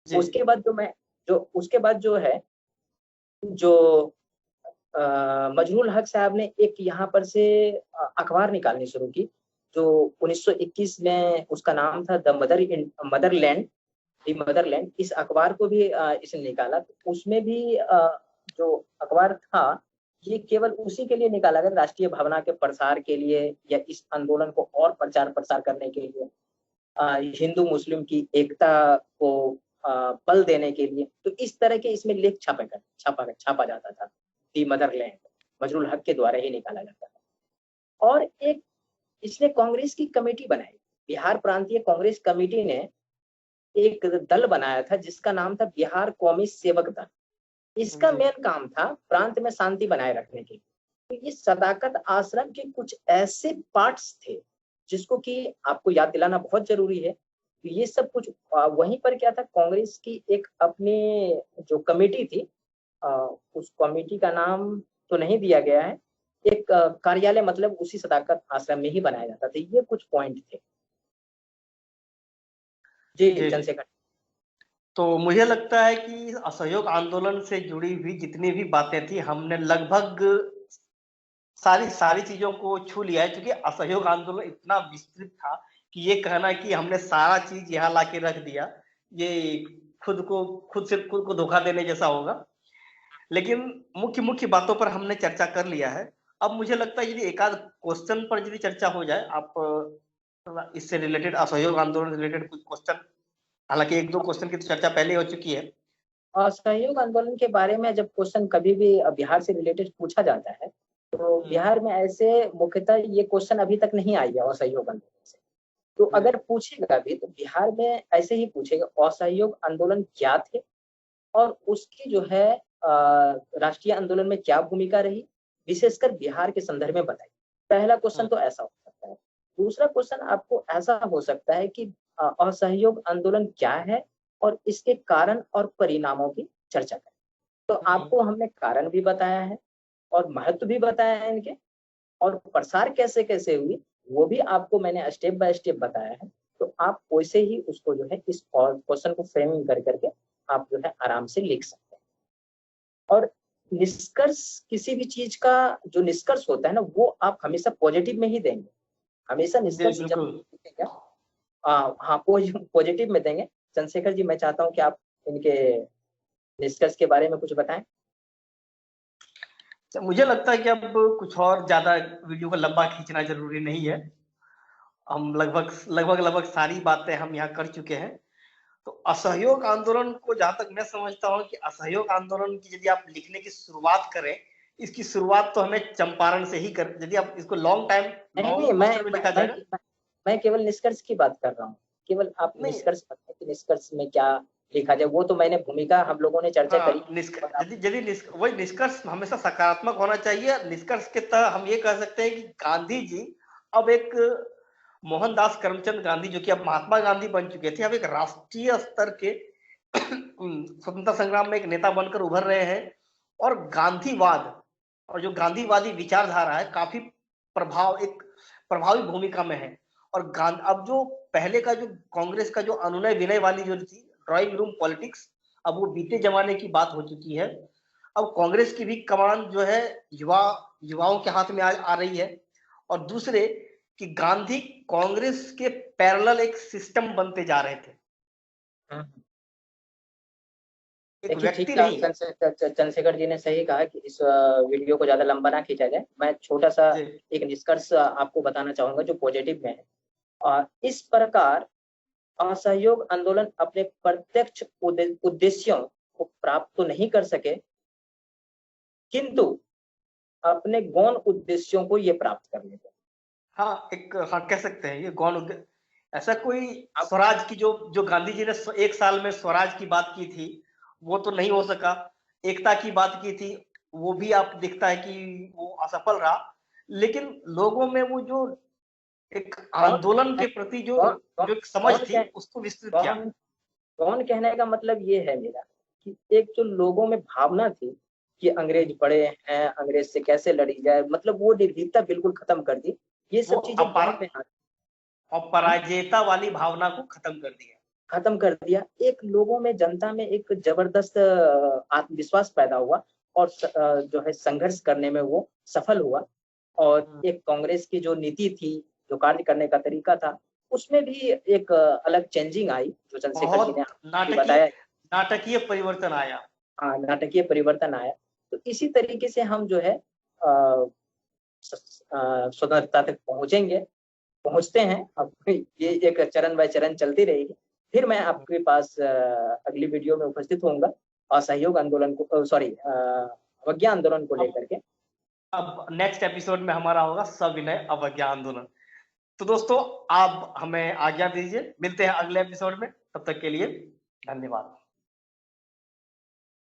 जी। उसके बाद जो उसके बाद जो है, जो मजरूल हक साहब ने एक यहाँ पर से अखबार निकालनी शुरू की, जो 1921 में उसका नाम था द मदरलैंड, दी मदरलैंड। इस अखबार को भी इसने निकाला। तो उसमें भी जो अखबार था, ये केवल उसी के लिए निकाला गया, राष्ट्रीय भावना के प्रसार के लिए, या इस आंदोलन को और प्रचार प्रसार करने के लिए, हिंदू मुस्लिम की एकता को बल देने के लिए। तो इस तरह के इसमें लेख छापा जाता था। दी मदरलैंड मजरूल हक के द्वारा ही निकाला जाता था। और एक इसने कांग्रेस की कमेटी बनाई, बिहार प्रांतीय कांग्रेस कमेटी ने एक दल बनाया था जिसका नाम था बिहार कौमी सेवक दल। इसका जी मेन काम था प्रांत में शांति बनाए रखने के लिए। तो ये सदाकत आश्रम के कुछ ऐसे पार्ट्स थे जिसको कि आपको याद दिलाना बहुत जरूरी है। तो ये सब कुछ वहीं पर क्या था, कांग्रेस की एक अपनी जो कमेटी थी, उस कमेटी का नाम तो नहीं दिया गया है, एक कार्यालय मतलब उसी सदाकत आश्रम में ही बनाया जाता था। ये कुछ पॉइंट थे जी जी। चंद्रशेखर। तो मुझे लगता है कि असहयोग आंदोलन से जुड़ी हुई जितनी भी बातें थी, हमने लगभग सारी सारी चीजों को छू लिया है, क्योंकि असहयोग आंदोलन इतना विस्तृत था कि ये कहना कि हमने सारा चीज यहाँ ला के रख दिया, ये खुद को धोखा देने जैसा होगा। लेकिन मुख्य मुख्य बातों पर हमने चर्चा कर लिया है। अब मुझे लगता है यदि एकाध क्वेश्चन पर यदि चर्चा हो जाए, आप इससे रिलेटेड, असहयोग आंदोलन से रिलेटेड कुछ क्वेश्चन, हालांकि एक दो क्वेश्चन की तो चर्चा पहले हो चुकी है। असहयोग आंदोलन के बारे में जब क्वेश्चन कभी भी बिहार से रिलेटेड पूछा जाता है, तो बिहार में ऐसे मुख्यतः ये क्वेश्चन अभी तक नहीं आई है असहयोग आंदोलन से। तो अगर पूछेगा भी तो बिहार में ऐसे ही पूछेगा, असहयोग आंदोलन क्या थे और उसकी जो है राष्ट्रीय आंदोलन में क्या भूमिका रही, विशेषकर बिहार के संदर्भ में बताइए। पहला क्वेश्चन तो ऐसा हो सकता है। दूसरा क्वेश्चन आपको ऐसा हो सकता है कि असहयोग आंदोलन क्या है और इसके कारण और परिणामों की चर्चा करें। तो आपको हमने कारण भी बताया है और महत्व भी बताया है इनके, और प्रसार कैसे कैसे हुई वो भी आपको मैंने स्टेप बाय स्टेप बताया है। तो आप वैसे ही उसको जो है इस क्वेश्चन को फ्रेमिंग कर करके आप जो है आराम से लिख सकते हैं। और निष्कर्ष, किसी भी चीज का जो निष्कर्ष होता है ना, वो आप हमेशा पॉजिटिव में ही देंगे। हमेशा जी निष्कर्ष जब बिल्कुल। देंगे, हाँ, पॉजिटिव में देंगे। चंद्रशेखर जी, मैं चाहता हूँ कि आप इनके निष्कर्ष के बारे में कुछ बताएं। तो मुझे लगता है कि अब कुछ और ज्यादा वीडियो को लंबा खींचना जरूरी नहीं है। हम लगभग सारी बातें हम यहाँ कर चुके हैं। तो असहयोग आंदोलन को जहां तक मैं समझता हूँ कि असहयोग आंदोलन की यदि आप लिखने की शुरुआत करें, इसकी शुरुआत तो हमें चंपारण से ही कर, यदि आप इसको नहीं नहीं, लॉन्ग पोस्टर में लिखा जाए ना। मैं केवल निष्कर्ष की बात कर रहा हूँ। केवल आप नहीं। निष्कर्ष बताएं कि निष्कर्ष में क्या लिखा जाए। वो तो मैंने भूमिका हम लोगों ने चर्चा करी। हाँ, और आप, वही निष्कर्ष हमेशा सकारात्मक होना चाहिए। निष्कर्ष के तहत हम ये कह सकते हैं कि गांधी जी अब एक, मोहनदास करमचंद गांधी जो कि अब महात्मा गांधी बन चुके थे, अब एक राष्ट्रीय स्तर के स्वतंत्रता संग्राम में एक नेता बनकर उभर रहे हैं, और गांधीवाद और जो गांधीवादी विचारधारा है काफी एक प्रभावी भूमिका में है। और अब जो पहले का जो कांग्रेस का जो अनुनय विनय वाली जो थी, ड्राइंग रूम पॉलिटिक्स, अब वो बीते जमाने की बात हो चुकी है। अब कांग्रेस की भी कमान जो है युवाओं के हाथ में आ रही है। और दूसरे कि गांधी कांग्रेस के पैरेलल एक सिस्टम बनते जा रहे थे, एक देखिए व्यक्ति ठीक कहा नहीं। चंद्रशेखर जी ने सही कहा कि इस वीडियो को ज्यादा लंबा ना खींचा जाए। मैं छोटा सा एक निष्कर्ष आपको बताना चाहूंगा जो पॉजिटिव में है। इस प्रकार असहयोग आंदोलन अपने प्रत्यक्ष उद्देश्यों को प्राप्त तो नहीं कर सके, किंतु अपने गौण उद्देश्यों को ये प्राप्त कर लेते। हाँ, कह सकते हैं ये गौण। ऐसा कोई स्वराज की जो गांधी जी ने 1 साल में स्वराज की बात की थी, वो तो नहीं हो सका। एकता की बात की थी, वो भी आप दिखता है कि वो असफल रहा। लेकिन लोगों में वो जो एक आंदोलन के प्रति जो एक समझ थी, उसको विस्तृत किया। कौन कहने का मतलब ये है मेरा कि एक जो लोगों में भावना थी कि अंग्रेज बड़े हैं, अंग्रेज से कैसे लड़ी जाए, मतलब वो निर्भीकता बिल्कुल खत्म कर दी। ये सब चीजें और पराजयता वाली भावना को खत्म कर दिया। एक लोगों में, जनता में एक जबरदस्त आत्मविश्वास पैदा हुआ और जो है संघर्ष करने में वो सफल हुआ। और एक कांग्रेस की जो नीति थी, जो कार्य करने का तरीका था, उसमें भी एक अलग चेंजिंग आई, जो चंद्रशेखर जी ने बताया। नाटकीय परिवर्तन आया। हाँ, नाटकीय परिवर्तन आया। तो इसी तरीके से हम जो है स्वतंत्रता तक पहुंचते हैं। अब ये एक चरण बाय चरण चलती रहेगी। फिर मैं आपके पास अगली वीडियो में उपस्थित होऊंगा असहयोग आंदोलन को, अवज्ञा आंदोलन को लेकर के। अब नेक्स्ट एपिसोड में हमारा होगा सविनय अवज्ञा आंदोलन। तो दोस्तों, आप हमें आज्ञा दीजिए, मिलते हैं अगले एपिसोड में। तब तक के लिए धन्यवाद।